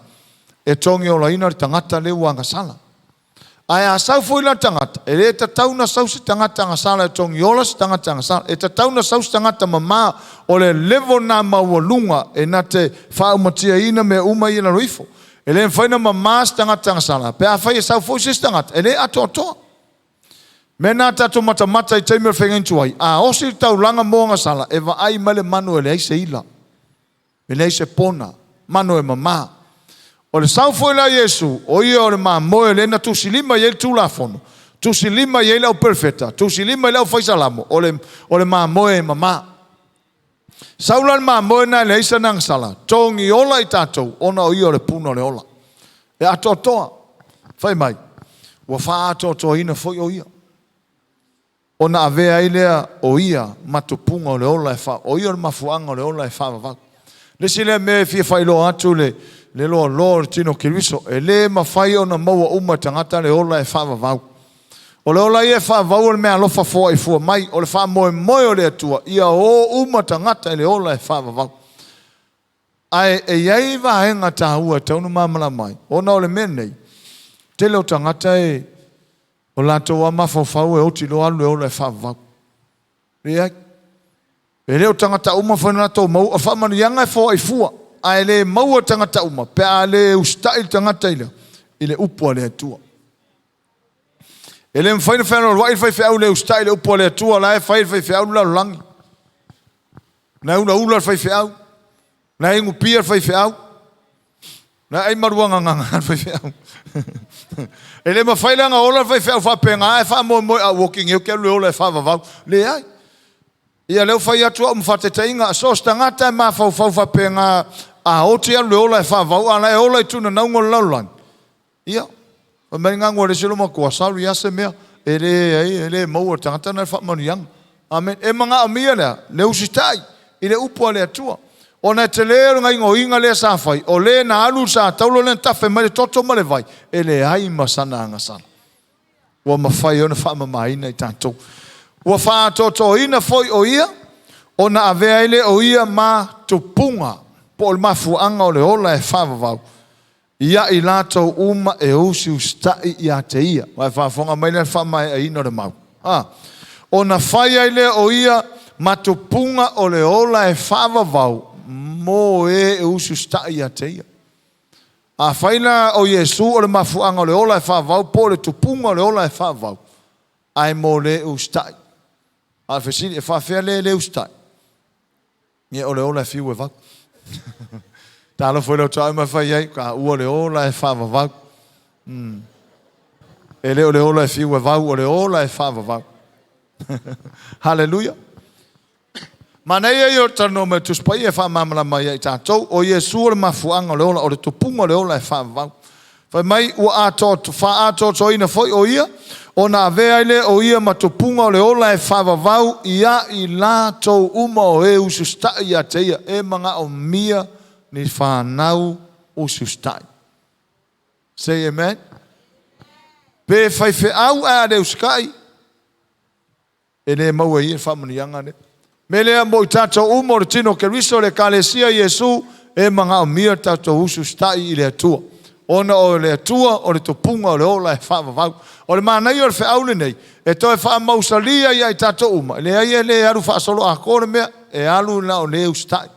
E tongi ola ina le tangata le uanga sala. Ai a sau foi la tangata. E le tatau na sau si tangata ngasala e tongi ola si tangata ngasala. E tatau na sau si tangata mama o le levo na mawalunga e na te whaumatia ina me uma ina roifo. E le whaina mama si tangata ngasala. Pe a whai e sau foi si tangata. E le ato atoa. Me nā tato mata I teimere whengentu ai. A osi tau langa mo ngasala. E wa ai male manu e le eise ila. E le eise pona. Manu e mama. O le sau foi la Yesu, o ia o le mamoe le na tusilima i le tulafono. Tusilima i le au perfeta. Tusilima i le au faisalamo. O le mamoe e mama. Saula le mamoe na le isa nang sala. Tongi ola I tatou. Ona o ia o le puno le ola. E ato toa. Fai mai. Ua faa ato toa ina foi o ia. Ona avea I lea o ia matupunga o le ola e faa. O ia o le mafuanga o le ola e faa vavak. Le sile me fia fai lo atu le loa loa tino kiriso. E le mawhai o na maua uma tangata le ola e wha vavau. O le ola I e wha vavau le mea lofa foa I fua mai. O le wha moe moe o le atua. Ia o uma tangata le ola e wha vavau. Ai e iei vahenga tahua taunu mamala mai. Ona o le menei. Te leo tangata o lato wa mafofau e oti lo alu e ola e wha vavau. Riai. E leo tangata uma whanau tau mau. A wha manu yanga e foa I fua. Ai le maua tangata uma. Pe a le ustai tangata ila. I le upua le atua. E le mwhaina whanau wai whai whiau le ustai le upua le atua. La e whai whiau la langi. Na una ula whai whiau. Na ingu pia whai whiau. Na ai maruanga nganga whai whiau. E le mawhailanga ola whai whiau whapenga. Ai wha moe moe a walking. Eo ke le ola e wha vavau. Le ai. Ia leo whai atua mwhate tainga. Sos tangata e maa whau whapenga. A oti alu ola e whavau, ana e ola I tuna naungo laulang. Ia. O mei ngango le silo makua salu iase mea. E le maua tangata na e whamanu yang. Amen. E mga amia lea, le usitai. I le upua le atua. O na te leo ngai ngoinga le sa whai. O le na alu sa taulo le tafe mai le toto ma le vai. E le hai masana angasana. Ua mawhai o na whamamaina I tātou. Ua whaatoto ina foi o ia. O na avea ile o ia ma tupunga. Po le mafuanga o le ola e whavavau. Ia I lato uma e usi ustai I a te ia. Mai whafonga mai le whamai a ino le mau. O na whaia ile o ia matupunga o le ola e whavavau. Mo e usi ustai I a te ia. A whaina o Yesu o le mafuanga o le ola e whavavau. Po le tupunga o le ola e whavavau. Ai mo le ustai. A whesini e whawhea le ustai. Ia o le ola e fiu e vau. Talo foi lo tau ma fai ai ka ua le ola e fa vavau. E le ola e fiu e vau o le ola e fa vavau. Hallelujah. Manei e o tano me tu spai e fa mamala mai ai tātou o Yesu le mafuanga o le ola o le tupunga o le ola e fa vavau. Fai mai ua ato fa ato to ina foi o ia o na avea ile o ia matupunga o le ola e fa vavau ia I lato uma o e usustai ia te ia e manga o mia ni whanau usustai. Say amen. Pe fai whiau a le uskai e le maua I e whamanianga ne. Me lea mo I tātou uma o le tino ke riso le kalesia Yesu e manga o mia tātou usustai I le atua. Ona o le atua o le tupunga o le ola e whavavau. O le mānei o le whiaule nei. E toi whamausalia I ai tato uma. Le ai e le alu whaasolo a kore mea. E alu na o le ustai.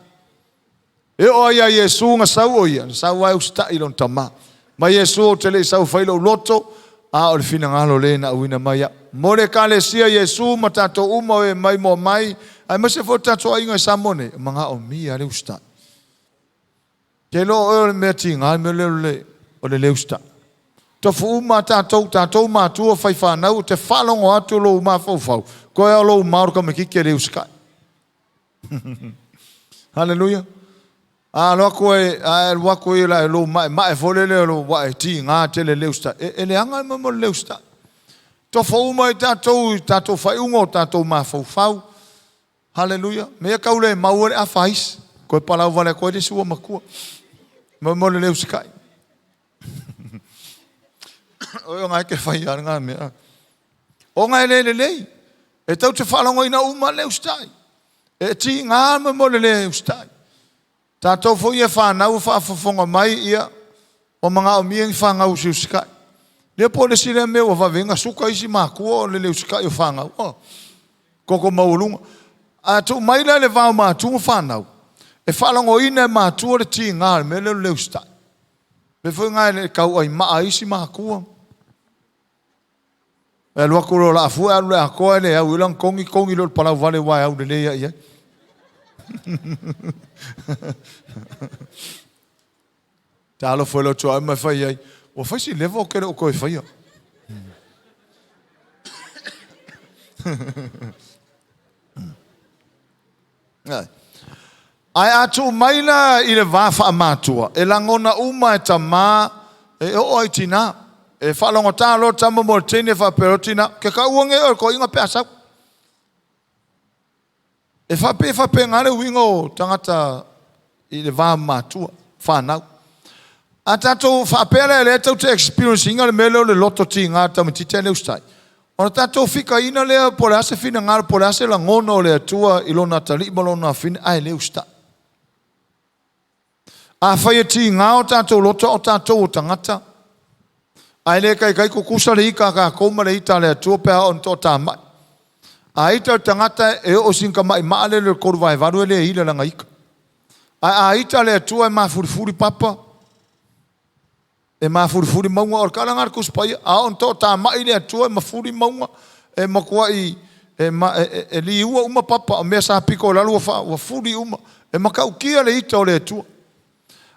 E o ai a Yesu nga sau o ia. Sau ai ustai lon tama. Ma Yesu o te le sau whailo loto. A o le fina ngalo le na uina mai a. Mo le kalesia Yesu ma tato uma o e mai mo mai. Ai ma se fo tato a inga samone. Manga o mia le ustai. Ke lo o le mea tinga. Me le o le leusta. Tofu uma tātou mātua whai whanau, te whalongo atu lo uma whau. Koe au lo maoro ka me kike leuskai. Hallelujah. Loa koe la lo mae folele lo wa e ti ngā te le leusta. E le anga mo le leusta. Tofu uma I tātou whai ungo tātou mā whau. Hallelujah. Mea kaule maure a whais. Koe palau wale koe de sua makua. Mo le leuskai. O ngai ke fai ar ngā mea. O ngai le. E tau te whalongo ina uma le ustai. E ti ngā mo le ustai. Tātou fo ia whanau whaafafonga mai ia. O mga o mieng whangau si uskai. Le po le sile me o vavenga suka isi makua le usika yo fanga. Koko maulunga. A tu maila le vau matu whanau. E whalango ina matu le ti ngā me le ustai. Le foi ngai le kau ai maa isi makua. E lua kuro la afu alu le akoa le au ilang kongi lo palau vale wai au le leia ia. Talo foi lo tua mai fai ai. O fai si levo o kere o koe fai. Ai atu maila i le wafa amatua. E langona uma e tamā e o ai tina. E whalongo tālo tamo mo tene whaperotina. Ke ka uange o ko inga pēsau. E whape ngare wingo tangata i le wā mātua. Whanau. A tātou whapere le tau te experience inga le mele o le loto ti ngā tamo tite le ustai. O tātou whika ina lea po le ase whina ngāra po le ase la ngono le atua ilona tali malona whina ai le ustai. A whai e ti ngā o tātou loto o tātou o tangata. Ai le kai kukusa le ika ka koma le ita le atua pēha on tō tā mai. A ita o tangata e o sinka mai maale le koru vai varu e le hile langa ika. A ita le atua e maa furifuri papa. E maa furifuri maunga o karanga kuspai. A on tō tā mai le atua e maa furi maunga. E makua i e li ua uma papa o mea sa piko lalu wa furi uma. E makau kia le ita o le atua.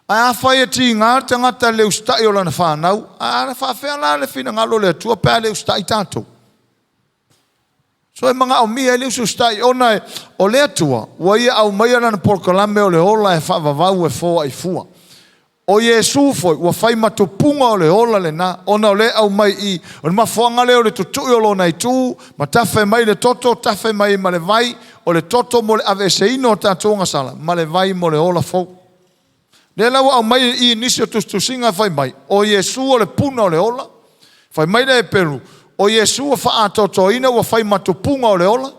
A whai e ti ngā tangata le ustai o lana whanau. A whawhea la le whina ngalo le atua pēr le ustai tātou. So e mga au mia e le ustai ona o le atua. Wa ia au maia lana porkalame o le ola e whawavau e fōa i fua. O Yesu foi, wa whai matupunga o le ola le nā. Ona o le au mai i. O le mawhanga le o le tutui o lo nei tū. Ma tawhai mai le toto, tawhai mai ma le vai. O le toto mo le ave se ino o tātou ngasala. Ma le vai mo le ola fōu. Le lau au mai i nisi o tustusinga whai mai. O Yesu o le puna o le ola. Whai mai le e peru. O Yesu o wha atoto ina wa whai matupunga o le ola.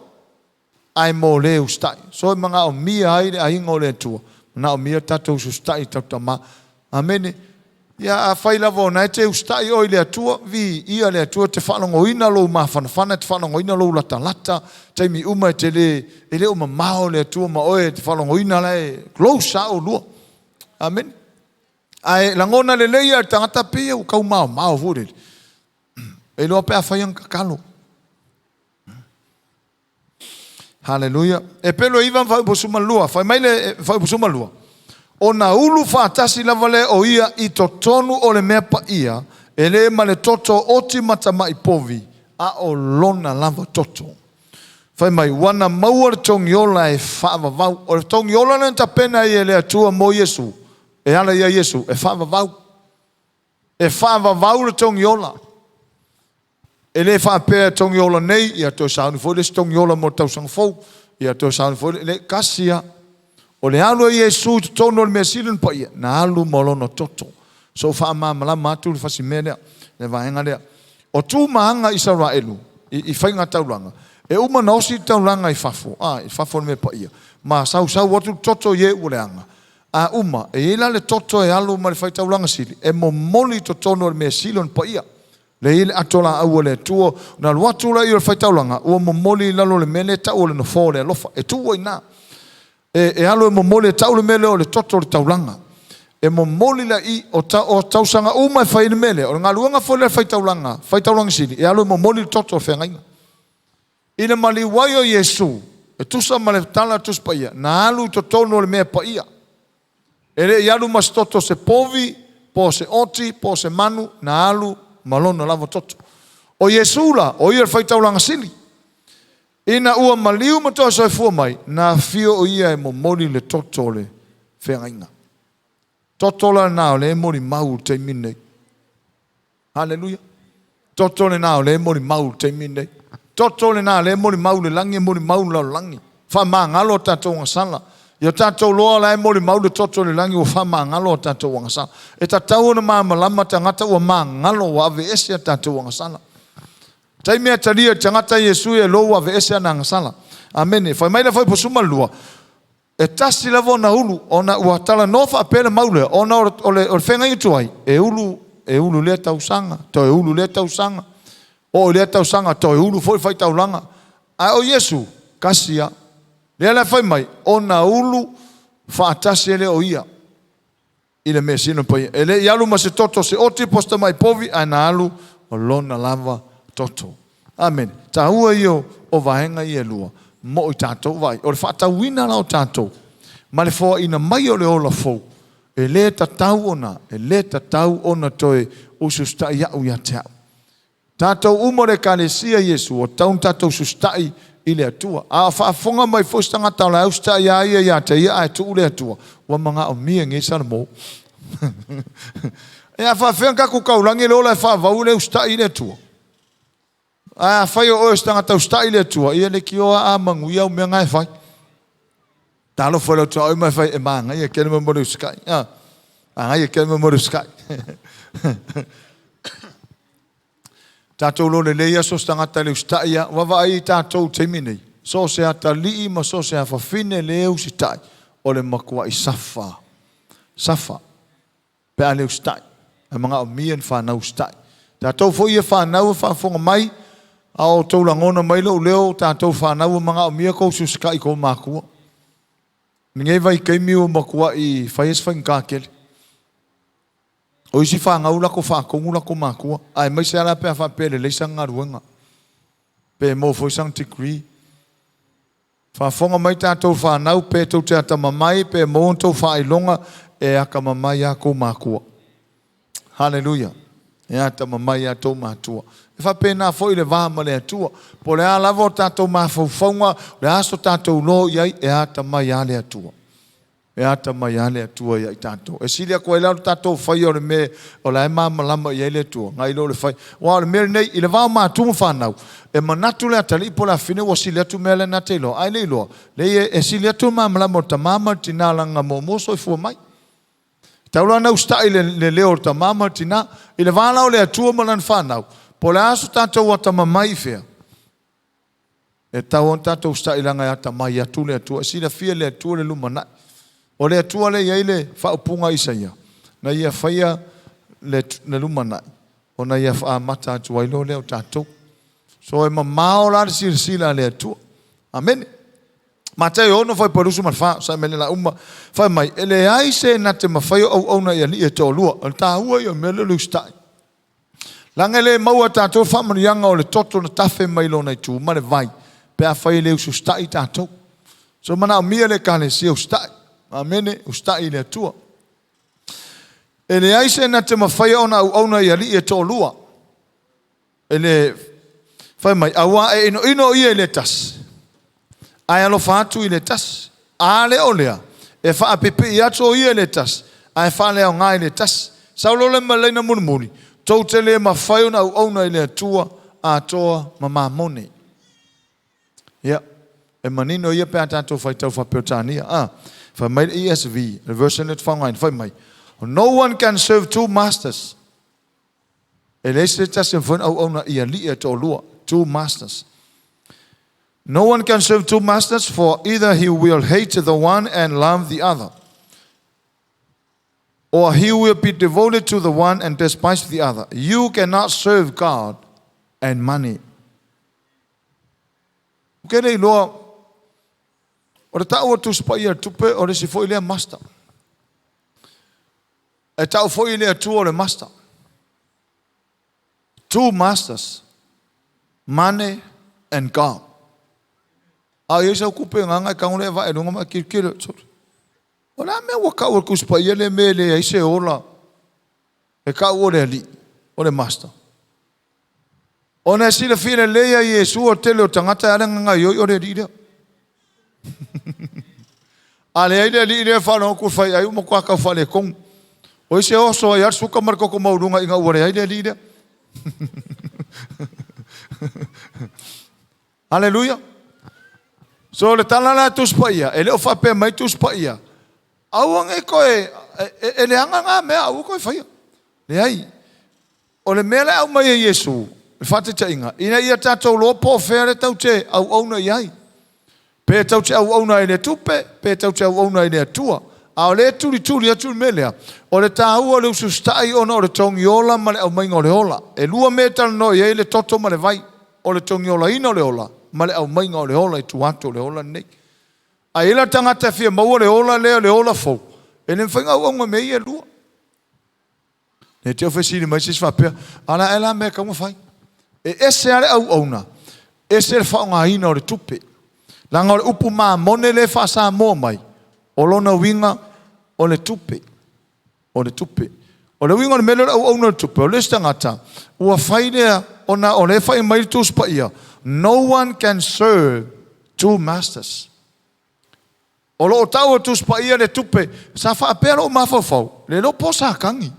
Ai mo le ustai. So e mga o mia haere a inga o le tua. Na o mia tatou ustai tautama. Amene. Ia a whai lava o nai te ustai o i le atua. Vi ia le atua te whanongo ina lou mawhanawhana. Te whanongo ina lou lata lata. Teimi uma e te le. E le uma mao le atua ma oe. Te whanongo ina le. Closa o lua. Amen. Ai langona le leia tangata pia o kau mau vore. E lo pe afaiang kakalo. Hallelujah. E pelo ivan vai bosuma lua, fai mai le vai bosuma lua. Ona ulu fatasi lavale o ia i totonu o le mea pa ia, e le ma le toto oti matama i povi, a o lona lava toto. Fai mai wana maua le tongiola e whaavavau. O le tongiola na ta pena i e le atua mo Yesu. E ala ia Yesu, e whaavavau. E whaavavau le tongiola. E le whaapea tongiola nei, ia tō sauni fōi, le tongiola mo tausang fōu, ia tō sauni fōi, le kasia. O le alu e Yesu, te tono le mea silen pa ia, na alu molono toto. So whaamamala matu le whasimea lea, le vahenga lea. O tū mahanga Israelu, i whainga tauranga. E uma na osi tauranga i whafo, i whafo le mea pa ia. Ma sau watu toto ye ule anga. A uma, e ila le toto e alu ma le whai tauranga sili, e mo moli to tono le mea silen pa ia. Le ile atola au le tuo, na luatu la i le whai tauranga, ua mo moli lalo le mele tau le no fō le alofa. E tuo ina. E alu e mo moli tau le mele o le toto le tauranga. E mo moli la i o tausanga uma e whai le mele, o ngā luanga fō le whai tauranga sili, e alu e mo moli le toto le whengainga. Ina mali wai o Yesu, e tusa ma le tala tus pa ia, na alu to tono le mea pa ia. E le i alu mas toto se povi, po se oti, po se manu, na alu malono lava toto. O Yesu la, o ia le whai tauranga sili. Ina ua maliu matoa soe fua mai, na fio o ia e mo mori le toto le whengainga. Toto la nao le e mori mau te minei. Hallelujah. Toto le nao le e mori mau te minei. Toto le nao le e mori mau le langi, e mori mau la langi. Wha maa ngalo tatou ngasala. Ia tatou loa la e mori mau le toto le langi, o wha maa ngalo tatou ngasala. E tatou na maa malama tangata ua maa ngalo wa ave ese a tatou ngasala. Taimea talia tangata Yesu e lo ave ese na ngasala. Amen. Whai mai la whai posuma lua. E tasi lavo na ulu, ona ua tala nofa apena maule, ona o le whenga i tuai, e ulu e ulu le tau sanga, to e ulu le tau sanga. O le tau sanga, to e ulu foi fai tau langa. Ai o Yesu, kasia, le ala fai mai, ona ulu whaatasi ele o ia. Ile me sino pai, ele ialu ma se toto se oti posta mai povi, ai na alu o lona lava toto. Amen. Ta ua io o vahenga i e lua. Mo i tātou vai. O le whaatau wina la o tātou. Ma le fōa ina mai o le ola fōu. E le tatau ona toe o sustai au ia te au. Tātou umore ka le sia Yesu o taun tātou sustai i le atua. A whaafonga mai fōstanga tau la austai ia te ia ai tu le atua. Wa mga o mia nge sana mō. E a whaafenga kaku kaurangi le ola e whaavau le ustai le atua. A whai o stanga tau ustai le atua. Ia le ki oa a mangu ia o mea ngai whai. Talo foi o tau mai fai e manga ia kele mo mo sky. Ia kele mo mo sky. Tatou lo le leia so stanga tale ustai wa vai tatou temini. So se ata li ma so se fa fine le ustai. O le makua i safa. Safa. Pe ale ustai. E manga o mien fa na ustai. Tatou foi e fa na fa fonga mai. Ao tau langona mai lo leo tatou fa na manga o mia ko suskai ko makua. Ninguém vai queimar o makua e faz aquele. Hoje faz aula com facungula com makua. Ai mas ela pe fa pele le sang ngaruanga. Pe mo foi sang degree. Fa fonga mai tatou fa nau pe tau te ata mamai pe mo tau fa ilonga e aka mamai a ko makua. Hallelujah. E ata mamai a tau matua. E fa pena foi le vama le atua. Po le ala vo tatou mafaufaunga, le aso tatou lo iai e ata mai ale atua. E ata mai ale atua iai tatou. E silia koe lau tatou fai o le me, o la e mama lama iai le atua. Ngai lo le fai. Wa le mere nei, i le vama matunga whanau. E manatu le atali po la fine wa silia tu mele na te lo. Ai le loa. Le e silia tu mama lama o ta mama tina langa mo moso i fua mai. Taula na ustai le leo o ta mama tina. I le vana o le atua malan whanau. Po le aso tātou ata mamai fea. E tau on tātou ustai langa ata mai atu le atua. Sila fia le atua le lumanai. O le atua le iai le whaupunga isa ia. Na ia whaia le lumanai. O na ia whaamata atu wailo leo tātou. So e mamao la sila le atua. Amen. Matai ono fai parusu malfa. Sa mele la uma. Fai mai. Ele ai se na te mawhai au na ia li e tō lua. Al tā hua ia mele lu ustai. Langele maua tātou whamarianga o le toto na tawhe mailo nei tū, ma le vai, pe a whai le ustai tātou. So mana o mia le ka le si ustai, amene ustai le atua. E le aise na te mawhai au na i ali e tō lua. E le whai mai, awa e ino ia le tas. Ai alo whātu i le tas, a le o lea. E wha apepe i ato ia le tas, ai wha leo ngai le tas. Saulo le malaina munumuni. Tau te le mawhai na au na i le atua a toa mamamone. Ia. E manino ia pe a tātou whai tau whapeotania. Whai mai ESV. The version it whangain. Whai mai. No one can serve two masters. E le se tasen whan au na ia li e tō lua. Two masters. No one can serve two masters, for either he will hate the one and love the other, or he will be devoted to the one and despise the other. You cannot serve God and money. Okay, nei loa. O le tau atu spaia tupe o le si foi lea master. E tau foi lea tu o le master. Two masters. Money and God. A ia sa kupe nganga kaung le va e lunga ma kirkira. O la me waka o kuspa ia le me le ai se ola. E ka o le ali. O le master. O na sila fina le ia Yesu o tele o tangata ala nganga yoi o le rida. Ale ai le li le fa no ku fai ai mo kwa ka fa le kong. O se o so ia suka marko ko maurunga inga o le ai le rida. Hallelujah. So le talala tu spaia, ele o fa pe mai tu spaia. Au nge koe ele anga nga me au koe fai. Le ai. O le mele au mai Yesu. Le fate tainga. Ina ia tatou lo po fere tau te au na iai. Pe tau te au na ile tupe, pe tau te au na ile tua. A o le tuli atu melea. O le tāua le usustai ona o le tongiola ma le au mainga o le ola. E lua metal no i le toto ma le vai. O le tongiola ina o le ola. Ma le au mainga o le ola i tuato o le ola nei. A ila tangata fia maua le ola lea le ola fau. E le mwhainga uanga mei e lua. Ne te ofesiri mai sis whapea. Ala e la mea kaunga whai. E ese ale au auna. Ese le whaonga hina o le tupe. Langa o le upu maa mone le wha Samoa mai. O lona winga o le tupe. O le tupe. O le winga o le mele au auna le tupe. O le stangata. Ua whaidea ona o le whai mai tu spa ia. No one can serve two masters. O lo tau tu spa ia le tupe. Sa wha apea lo mawhawhau. Le lo po sa kangi.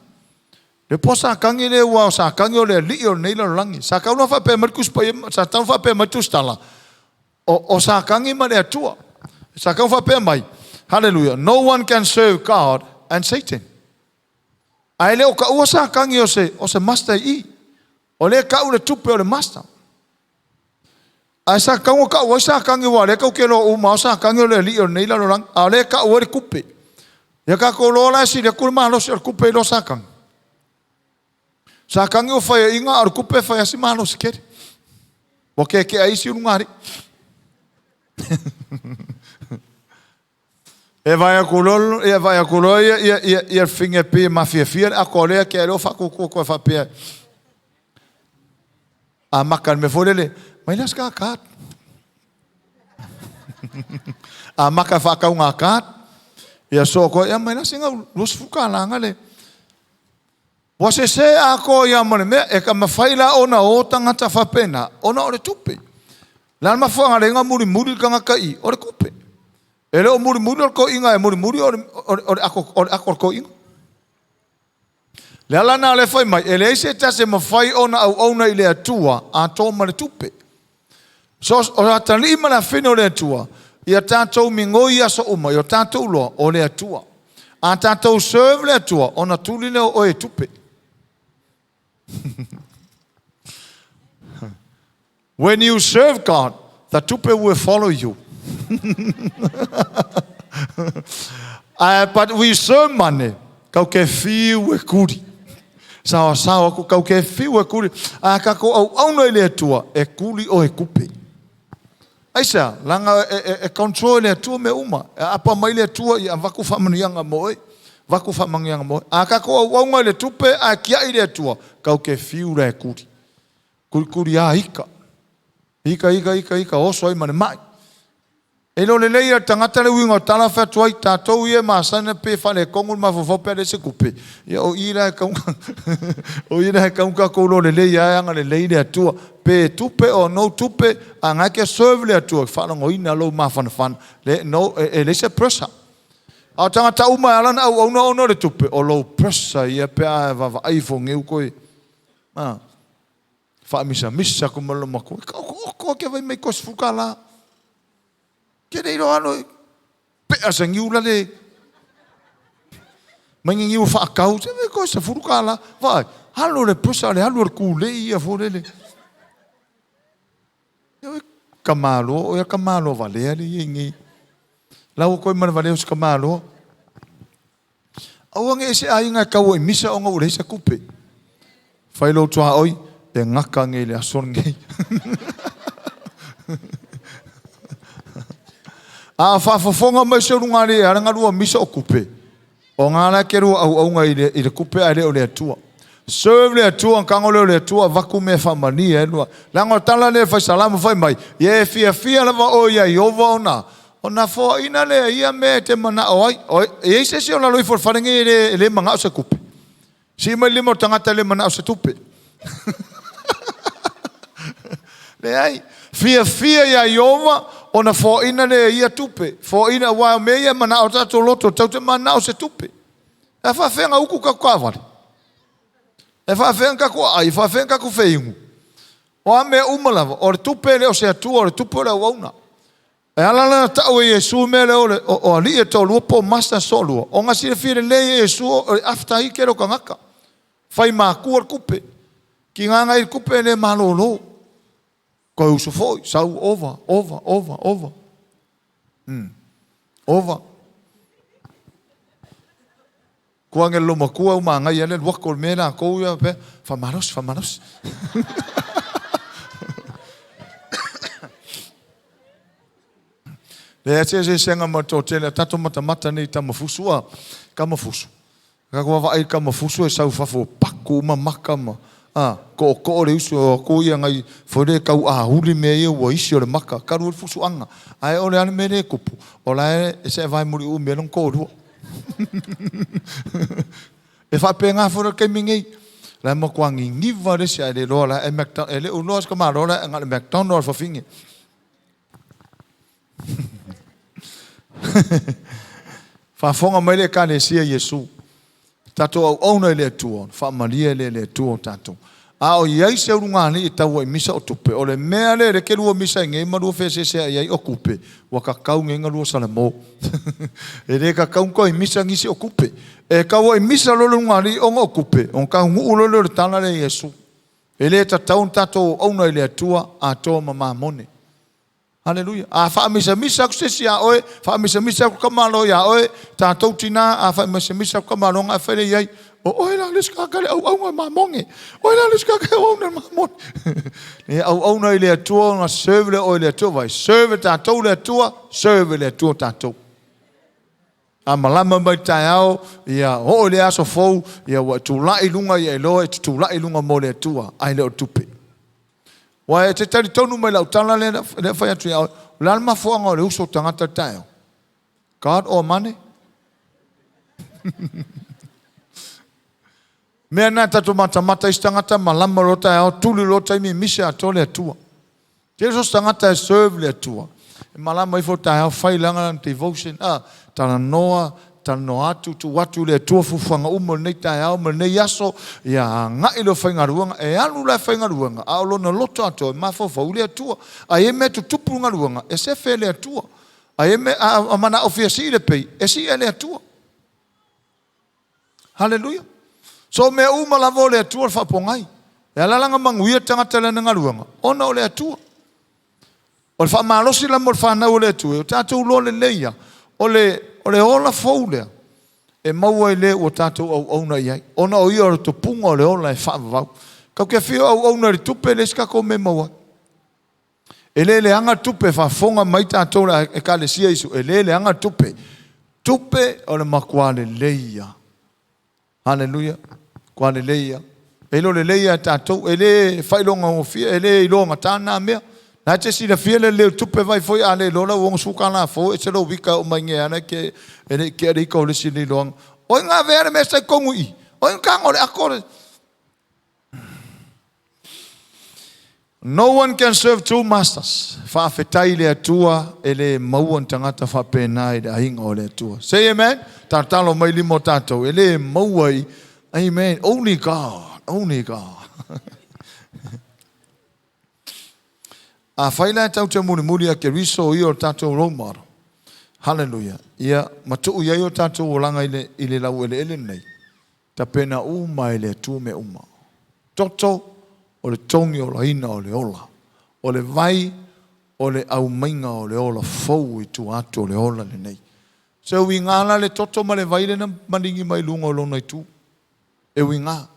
Le po sa kangi le ua sa kangi o le li o neila rangi. Sa kauna wha apea mai kuspa ia. Sa tau wha apea mai tu stala. O sa kangi ma le atua. Sa kauna wha apea mai. Hallelujah. No one can serve God and Satan. Ai le o ka ua sa kangi o se master i. O le ka u le tupe o le master. Ai sa kango ka ua sa kangi wa le ka u kelo u ma sa kangi o le li o neila rangi. A le ka ua le kupe. Ya ka ko lola si le kulma lo si o kupe lo sa kangi. Sa kangi o whaia inga o kupe whaia si malo si kere. Wa ke aisi urungari. E vai a kulolo, e vai a kulolo, e finge pe mafia fia, a kolea ke alo fa ko fa pe. A makan me folele, mai las ka kat. A maka fa ka unga kat. E so ko ya mai las nga lus fuka langa le. Wa se a ko ya mane me e ka mafaila ona o tanga ta fa pena, ona o le tupe. La ma fa nga nga muri ka kai, o le kupe. Ele o muri ko inga e muri o ako ko inga. Le ala na le fai mai ele se ta se mafai ona au ona ile atua a to ma le tupe. So o ata lima na fino le atua. Ia tatou mingoi aso uma yo tatou lo o le atua. A tatou serve le atua ona tuli le o e tupe. When you serve God, the tupe will follow you. But we serve money. Kau ke fiu e kuri. Sawa ko kau ke fiu e kuri. Ka ko au no ile tua e kuri o e kupe. Aisa langa e control le tua me uma. Apa mai le tua ia vaku famanianga moe. Vaku famanianga moe. Ka ko au no ile tupe a kia ile tua. Kau ke fiu le kuri. Kuri a hika. Hika oso ai mane mai. E lo le leia tangata le winga tala fa tuai tatou ia masana pe fa le kongo ma fo pe le se kupe. Ia o ira ka o ira ka ko lo le leia anga le leia tua pe tupe o no tupe anga ke serve le tua fa no ina lo ma fan le no e le se pressa. A tangata uma ala na o no le tupe o lo pressa ia pe va iPhone eu ko fa misa ko malo mako ko ke vai me ko fuka la. Ke reiro ano pe asa ngiula le mangi ngiu fa kau se me ko se furukala vai halo le pusa le halo ku le ia forele yo kamalo o ya kamalo vale ali ngi la ko man vale os kamalo awange se ainga kau e misa onga ule se kupe fai lo tua oi e ngaka ngi le ason ngi a fa fonga mai se rungari aranga lua misa o kupe o ngala keru au ngai ile kupe ale o le tua serve le tua kangole le tua vaku me famani e lua lango tala le fa salamu fai mai ye fia lava o ya yova ona fo ina le ia me te mana oi e se ona loi for faringe le manga o se kupe si mai le mo tangata le mana o se tupe le ai fia ya yova ona fo ina le ia tupe fo ina wa me ia mana o tato loto tau mana o se tupe e fa fenga uku ka kwavali e fa fenga ko ai fa fenga ko feingu o me umalava o tupe le o se tu o tupe le ona e ala na ta o Yesu me le o ali e to lupo masta solo o nga si fire le Yesu after i kero kangaka fai ma ku kupe ki nga i kupe le malolo ko uso foi sau over over Kua nge loma kua uma ngai ele wako mena ko ia pe famaros. Le se senga mato tele tato mata nei tamafusua kamafusu. Ka ko va ai kamafusu e sau fafo paku maka ma. Ko le uso ko ia ngai fore kau huli me ia wa isi o le maka karu fusu anga. Ai ole ane mere kupu. Ola e se vai muri u me non ko ru. E fa penga fora ke mingi. La mo kwangi ngiva le se ale rola e McDonald ele unos ka marola ngal McDonald fa fingi. Fa fonga mai le kane sia Yesu. Tato au ona le tuo, fa maria le tuo tato. A o iai se urunga ni tau e misa o tupe. O le mea le ke lua misa ngai maru fese se iai o kupe. Wa kakau ngai ngalua salamo. E re kakau ko e misa ngisi o kupe. E kau e misa lolo ngari o ngo kupe. On ka ngu lolo le tana le Yesu. E le tatau tato ona le tua a to mama mone. Hallelujah. A fa misa ku se sia oe, fa misa ku kamalo ya oe, tatou tina a fa misa ku kamalo nga fele iai. O la liska kale au mamonge. O la liska kale au na mamon. Ne au na ile tua na serve le o ile tua vai. Serve tatou le tua, serve le tua tatou. A malama mai tai au ia o le aso fou ia wa tu la ilunga ia lo tu la ilunga mo le tua. Ai le o tupe. Wa e te tari tonu mai lau tala le whai atu iau. Lana mafuanga o le uso tangata tayo. God or money? Mea nā tatu mata istangata malama rota iau tuli rota imi mise ato le atua. Te so stangata e serve le atua. E malama ifo tayo whai langa devotion. Tana noa, tana no atu, tu watu le atua fufuanga umo nei tayo, mo nei yaso, ia ngai lo whai ngaruanga, e anu la whai ngaruanga, a olo na loto ato, e mafo le atua, a e me tu tupu ngaruanga, e se fe le atua, a e me a mana ofia si le pei, e si e le atua. Hallelujah. So me uma lavo le atua le whapongai, e alalanga manguia tangata le ngaruanga, ona o le atua. O le whamalosi la mo le whanau le atua, o tātou lo le leia, o le ola faulea. E maua i le o tātou au auna iai. Ona o ia o to punga o le ola e whaavavau. Kau kia whio au auna ri tupe le skako me maua. E le anga tupe whafonga mai tātou la e ka le sia isu. E le anga tupe. Tupe o le makua le leia. Hallelujah. Kua le leia. E lo le leia tātou. E le whailonga o fia. E le ilonga tāna mea. Nā te si le fia le tupe vai foi a le lola wong suka la fo e se lo wika o mai ngea na ke rika o le si le loang. Oi ngā vere me sai kongu i. Oi ngā le akore. No one can serve two masters. Whaafetai le atua e le maua tangata whapena i le ahinga o le atua. Say amen. Tātalo mai limo tātou. E le maua i. Amen. Only God. Only God. A whaila e tau te muri a ke riso i o tātou raumaro. Hallelujah. Ia matuu iai o tātou o langa i le lau ele nei. Ta pena uma i le tu me uma. Toto o le tongi o la ina o le ola. O le vai o le au mainga o le ola fau i tu atu o le ola le nei. Se ui ngāla le toto ma le vai le na maningi mai lunga o lona i tu. E ui ngā.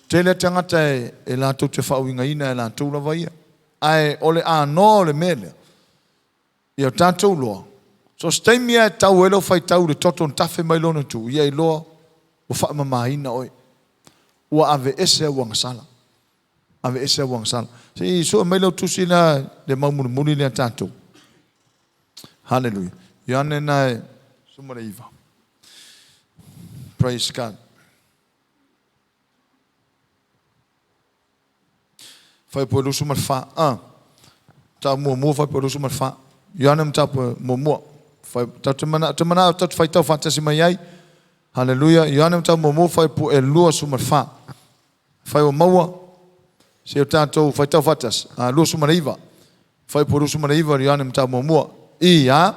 Te le tangata e lātou te whau inga ina e lātou la vaia. Ai ole a no le mele ia tātou loa so stay mia tau elo fai tau le toto tafe mai lona tu ia i loa o wha mamaina oi ua ave ese wangasala si so mai lo tusi na le maumuni le tātou. Hallelujah. Iane nai sumare iva. Praise God. Fai po lusu mal fa ta mo fai po lusu mal fa yanam ta po mo fai ta temana ta fai ta fantasy mai ai. Hallelujah. Yanam ta mo fai po e lua su mal fa fai o maua se ta to fai ta fatas a lusu mal iva fai po lusu mal iva yanam ta mo ia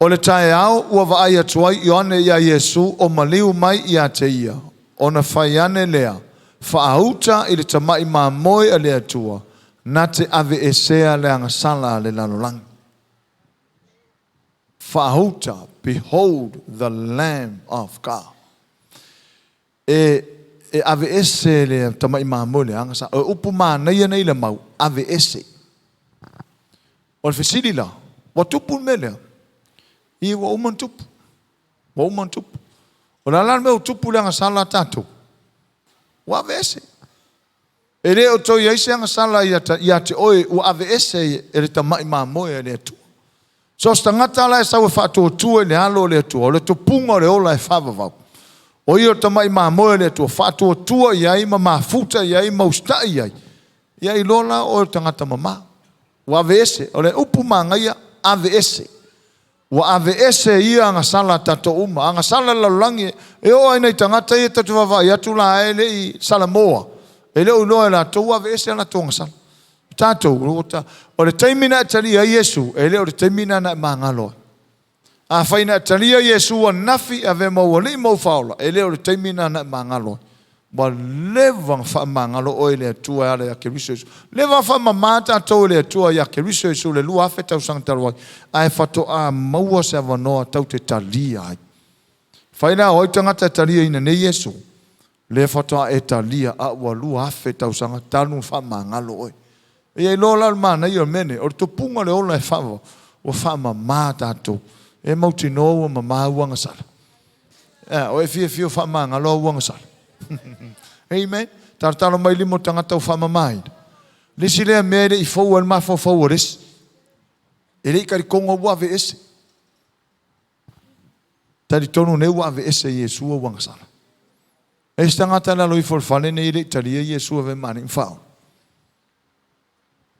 o le tae au ua vai atuai ione ia Yesu o maliu mai ia te ia ona fai ane lea whaauta i le tamai māmoe a le atua, na te ave esea le angasala le lalolang. Whaauta, behold the Lamb of God. e ave ese le tamai mamole anga sa upu mana nei le mau ave ese o le fesili la wa tupu mele I wa uman tupu o la lan me tupu le anga sala tatu wa ave ese e le o to yaise anga sala ia te oi wa ave ese e le tamai mamole le tu so stangata la sa wa fatu tu le alo le tu o le tupunga le ola e fava o ia tamai mamoe le tua whatua tua iai ma mafuta iai ma ustai iai. Iai lola o tangata mama. Wa ave ese, o le upu mangaia ave ese. Wa ave ese ia anga sala tato uma, anga sala lalangi, e o aina I tangata ia tatu wawa, ia tula ele I Samoa. E le uloa la tau ave ese ala tonga sala. Tato, o le taimina atali a Yesu, e le o le taimina na mangaloa. A faina talia Yesu nafi ave mau li mau faula ele o taimina na mangalo wa leva fa mangalo o ele tua ale ya keriso leva fa mamata to le tua ya keriso le lua feta santa wa ai fato a mau se vano tau te talia faina o tangata talia ina ne Yesu le fato a talia a wa lua feta sanga tanu fa mangalo e lola mana io mene o to punga le ola fa o fa mamata to e mauti no ma mauanga sala. O e fia fa manga lo wanga sala. Amen. Tartalo mai limo tangata fa mamai. Lisi le mere I fo al ma fo res. E le kari kongo wa ve ese. Tari tonu ne wa ve ese Yesu wanga sala. E tangata la lo I for fale ne ile tari Yesu ve mani fa.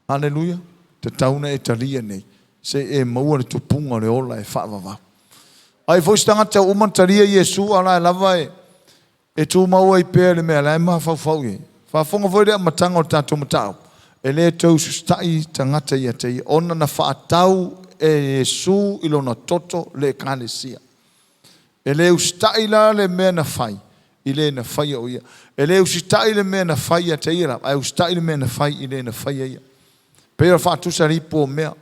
Hallelujah. Te tauna e tari nei. Se e maua le tupunga le ola e whaavava. Ai fwis tangata umantaria Yesu ala e lava e tu maua I pēr le mea la e maha whau e. Whaafonga fwoi rea matanga o tātou matau. E le tau sustai tangata ia te ona na whaatau e Yesu ilo na toto le kālesia. E le ustai la le mea na whai. I le na whai o ia. E le ustai le mea na whai a te ira. Ai ustai le mea na whai I le na whai a ia. Pēra whaatusa ripo o mea.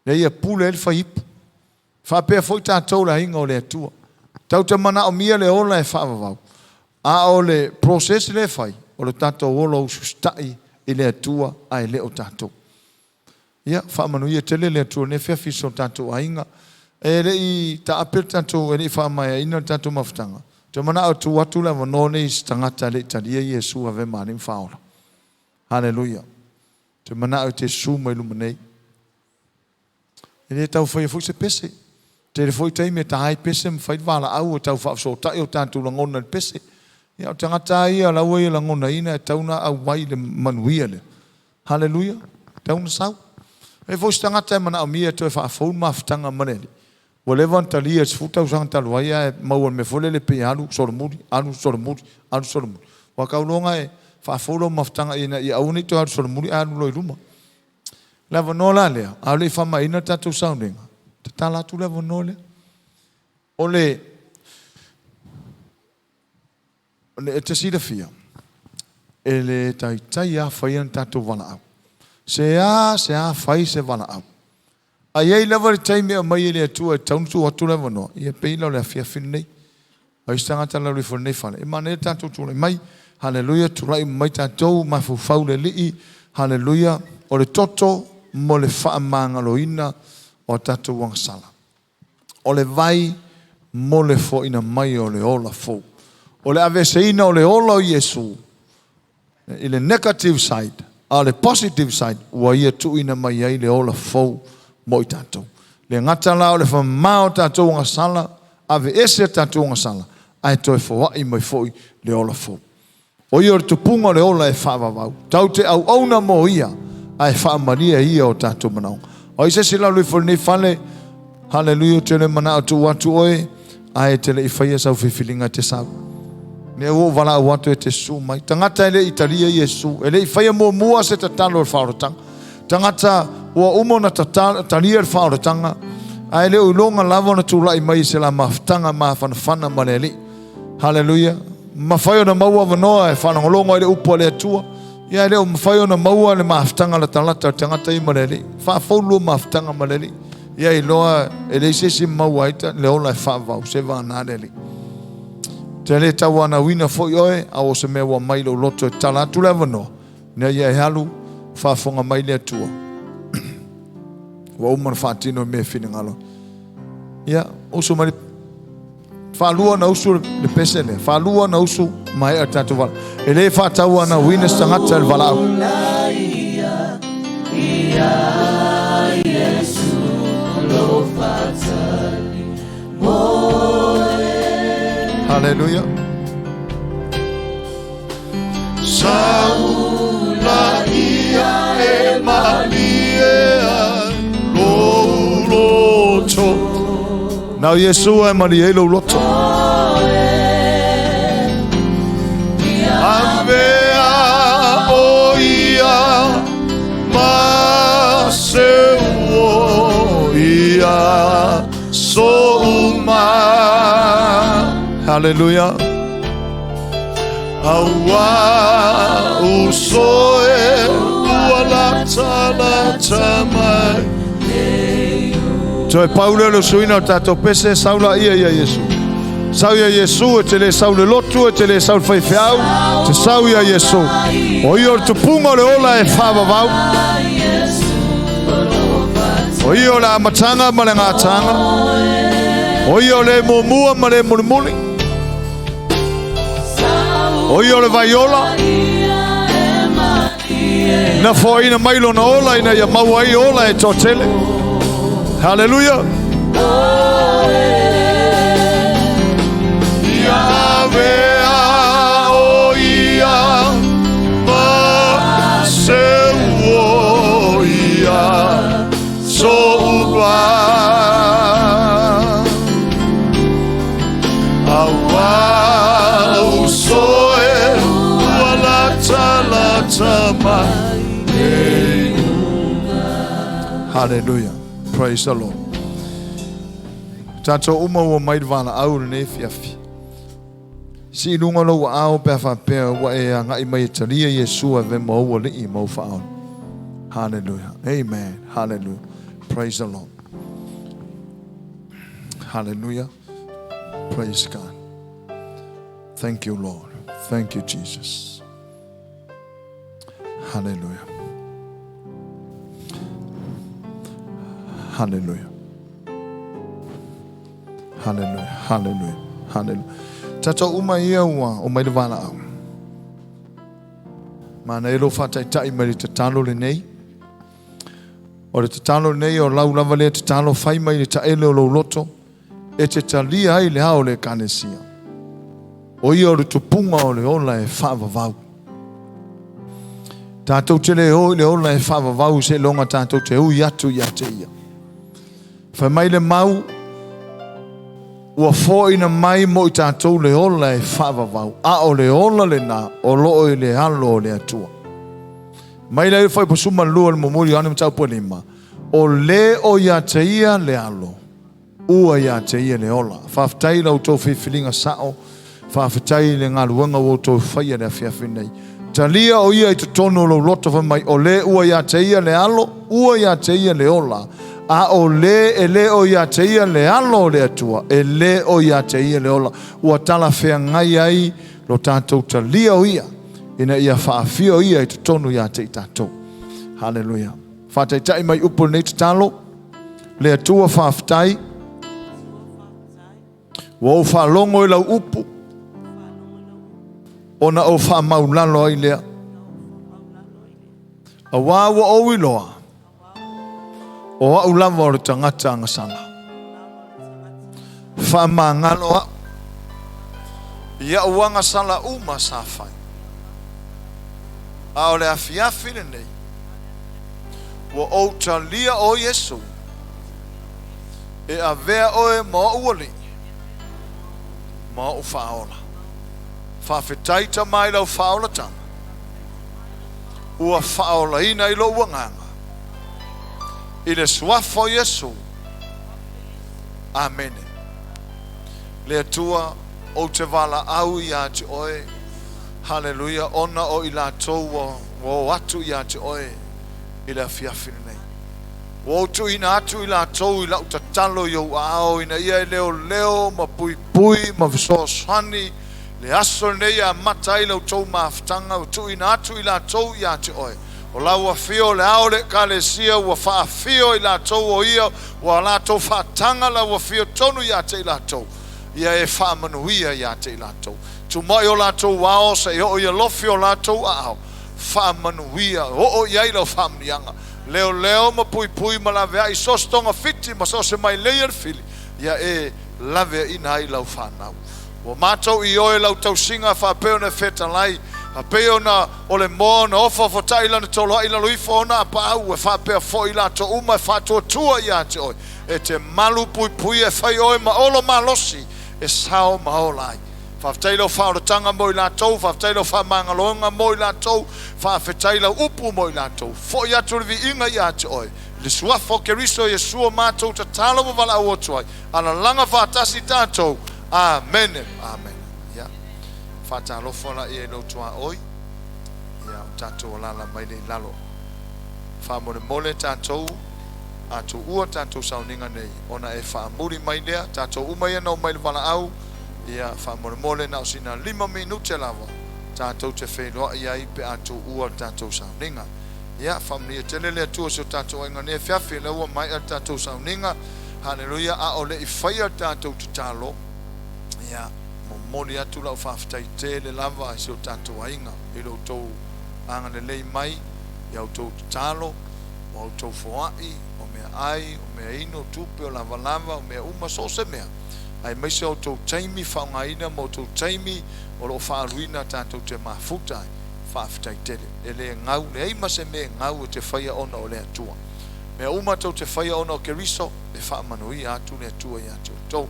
Le ia pule el faipu. Fa pe foi tātou la hinga o le atua. Tau te mana o mia le ola e whaavavau. A o le process le fai. O le tātou ola o sustai I le atua a le o tātou. Ia, whaamanu ia tele le atua ne whiawhiso tātou a hinga. E le I ta apel tātou e le whaamaya ina tātou mawhtanga. Te mana o tu watu la wanone I stangata le talia Yesu a ve mani whaola. Hallelujah. Te mana o te suma ilumanei. E le tau whai fwoi se pese. Te le fwoi teime ta hai pese mwhai wala au o tau whaafso tai o tātou langona le pese. Ia o tangata ia laua ia langona ina e tauna au wai le manuia le. Hallelujah. Tauna sau. E fwoi se tangata e mana o mia to e whaafou mawhtanga manele. Walewa antalia e sfutau sang taluaia e maua me fole le pe alu soromuri, alu soromuri, alu soromuri. Wakaulonga e whaafou lo mawhtanga ina I auni to alu soromuri alu loi ruma. Lava no la lea, a le whama ina tātou saunenga. Te tala tu lava no lea. O le e te sira fia. E le tai a whai an tātou wana au. Se a whai se wana au. A iei lava le taime a mai le atua e tauntu atu lava no. Ia peila o le a fia whinu nei. A istangata la rifo nei whale. E mane tātou tūlai mai. Hallelujah, tūlai mai tātou mawhau le lii. Hallelujah, o le toto. Mo le whaamangaloina o tātou wangsala. O le vai mo le foina mai o le ola fo. O le aveseina o le ola o Yesu. I le negative side, a le positive side, ua ia tuina mai ai le ola fo mo I tātou. Le ngata la o le whamao tātou wangasala, ave ese tātou wangasala, ai toi fawai mai foi le ola fo. O ia o tupunga le ola e whaavavau. Tau te au auna mo ia, ai whaamaria ia o tātou manao. O I se sila lui fo nei whale, hallelujah, te le mana o tu watu oe, ai te le I whaia sau whiwhilinga te sau. Ne o wala o watu e te su mai. Tangata ele I talia Yesu, ele I whaia mua se te talo o whaorotanga. Tangata ua umo na talia o whaorotanga, ai le ulonga lava na tūlai mai se la maftanga ma whanawhana maneli. Hallelujah. Mawhaio na maua wanoa e whanangolonga ele upo le atua. Ia leo mawhaio na maua le maftanga la talata o tangata I maneli. Whaafolu maftanga maneli. Ia I loa ele sesi maua ita le ola e whaavau se vānareli. Te le tawana wina fo yoe, a o se mea wa mai lo loto e tala atu lewa no. Nea ia e halu, whafonga mai le atua. Wa umana whaatino me whini ngalo. Ia, usu mari, whalua na usu le pese le, whalua na usu mai a tatu wala. E le whaataua na wina stangata le wala au. Hallelujah. Saula ia e malia lo loto. Now Yeshua e malia lo loto. Avea o ia maseu ia so uma. Hallelujah. Awa usoe wala tala tamai. Toi Paulo lo suina tato pese saula ia Yesu. Sau ia Yesu te le saule lotu te le saul fai fiau te sau ia Yesu. O io te pungo le ola e fava vau. O io la matanga ma le ngatanga. O io le momua ma le mulimuli. O io le vaiola. Na foi na mailo na ola ina ia mauai ola e totele. Hallelujah. Yahweh o ia ma se o ia so uba. Awa usoe wala tala tamai. Hallelujah. Praise the Lord. Tato uma wa maidwana au ne fiafi. Si lunga lo wa au pe fa pe wa e nga I mai talia Yesu ave mo wa le I mo fa. Hallelujah. Amen. Hallelujah. Praise the Lord. Hallelujah. Praise God. Thank you, Lord. Thank you, Jesus. Hallelujah. Hallelujah. Hallelujah. Hallelujah. Hallelujah. Tato uma ia ua o mai le wala au. Mana e lo whatai tai mai te talo le nei. O le te talo le nei o lau lava le te talo whai mai le ta ele o lo loto. E te talia ai le hao le kanesia. O ia o le tupunga o le ola e whaava vau. Tātou te le o le ola e whaava vau se longa tātou te hui atu ia te ia. Whai mai le mau. Ua fōina mai mo I tātou le ola e whaava vau. A o le ola le nā, o loo I le alo o le atua. Mai le whai pasuma lua le momori ane mtau pua lima. O le o ia te ia le alo. Ua ia te ia le ola. Whaftai lau tō whiwhilinga sao. Whaftai le ngā luanga o tō whaia le awhiawhinei. Talia o ia I te tono lo loto mai. O le ua ia te ia le alo. Ua ia te ia le ola. A o le e le o ia te ia le alo le atua. E le o ia te ia le ola. Ua tala whea ngai ai lo tātou talia o ia. Ina ia whaafia o ia I te tonu ia te I tātou. Hallelujah. Whātai tai mai upo nei te talo. Le atua whaaftai. Wa o whaalongo I lau upu. Ona o whaamaulalo ai lea. A wāwa o iloa. O au lava o le tangata angasanga. Whaamangaloa. Ia uanga sala uma sa whai. A o le afiafi le nei. Wa o talia o Yesu. E a vea oe ma uali. Ma o whaola. Whawhetaita mai lau whaola tanga. Ua whaola ina I lo uanganga. I le suafo Yesu. Amen. Le atua o te wala au ia te oe. Hallelujah. Ona o I la tau o atu ia te oe. I le fiafine nei. O tu ina atu I la tau I la utatalo yo ao ina ia leo leo ma pui pui ma viso sani le aso nei a matai lau tau maafutanga utu ina atu ila tau ia te oe o lau a fio le aole kalesia ua faa fio ila tau o ia ua la tau faa tanga lau a fio tonu ia te ila tau ia e faa manuia ia te ila tau tu mai o la tau wao sa i o ia lofi o la tau a au faa manuia o ia ila faa mnianga leo ma pui ma lavea i sostonga fiti ma sose mai leia fili ia e lavea ina ila faa nau o mātou i oe lau tau singa whapeo na wheta lai Hapeo na ole mo na ofa fo taila na tolo ila luifo na pa au e whapea fo ila to uma e whatua tua ia te oi e te malu pui e whai oe ma olo ma losi e sao ma olai whaftailo whaoratanga mo ila tau whaftailo whamangalonga mo ila tau whawhetaila upu mo ila tau fo ia turivi inga ia te oi le suafo ke riso e sua mātou ta tala mo wala au otuai ana langa whatasi tātou amen amen ya fata lo fola e lo tua oi ya tato la mai le lalo fa mo mole tato atu ua tato sauninga nei ona e fa muri mai lea tato uma ia no mai vala au ya fa mo mole na sina 5 minute lava tato te felo ia i pe atu ua tato sauninga ya family telele tu so tato inga ne fiafi le ua mai tato sauninga haleluya a ole i fire tato tutalo ya moli atu la whaftai te le lava i seo tātou ainga i lo tau anga le lei mai i au tau talo o au tau foai o mea ai o mea ino tupe o lava o mea uma so se mea ai meise au tau taimi whaungaina mo tau taimi o lo whaaruina tātou te mafuta whaftai te e le ngau le eima se me ngau e te whaia ona o le atua mea uma tau te whaia ona o ke riso e whaamanui atu le atua i atu tau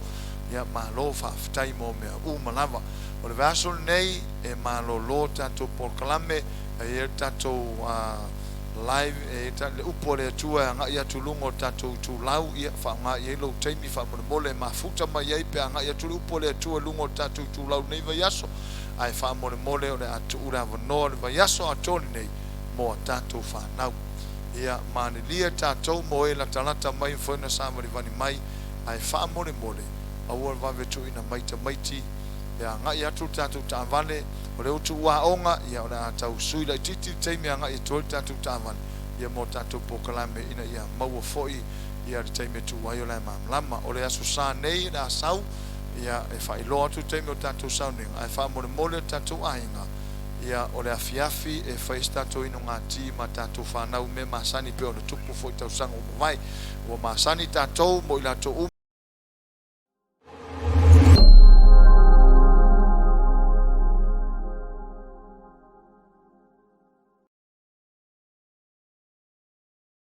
ya malo whaftai mo mea umalava o le vaso nei e malo lo tato porkalame e tato live e le upo le atua nga ia tulungo tato tu lau ia whanga ia lo taimi whamole mafuta mai ei pe nga ia tu upo le atua lungo tato tu lau nei vayaso ai whamole o le atu ura vanoa le vayaso atoni nei mo tato whanau ia manilia tato mo e la talata mai whena samari vani mai ai whamole awal va vetu ina maiti ya nga ya tu tatu ta vale o le utu wa onga ya ona tau sui la titi taimi nga i tol tatu ta vale ya mo tatu pokalame ina ya mau foi ya taimi tu wa yo la lama o le asu sa nei na sau ya e fa ilo tu taimi o tatu sounding ai fa mo le tatu ainga ya o le afiafi e fa tatu ino ngati ma tatu fa na me masani pe o tupu foi tau sango mai o masani tatu mo ila to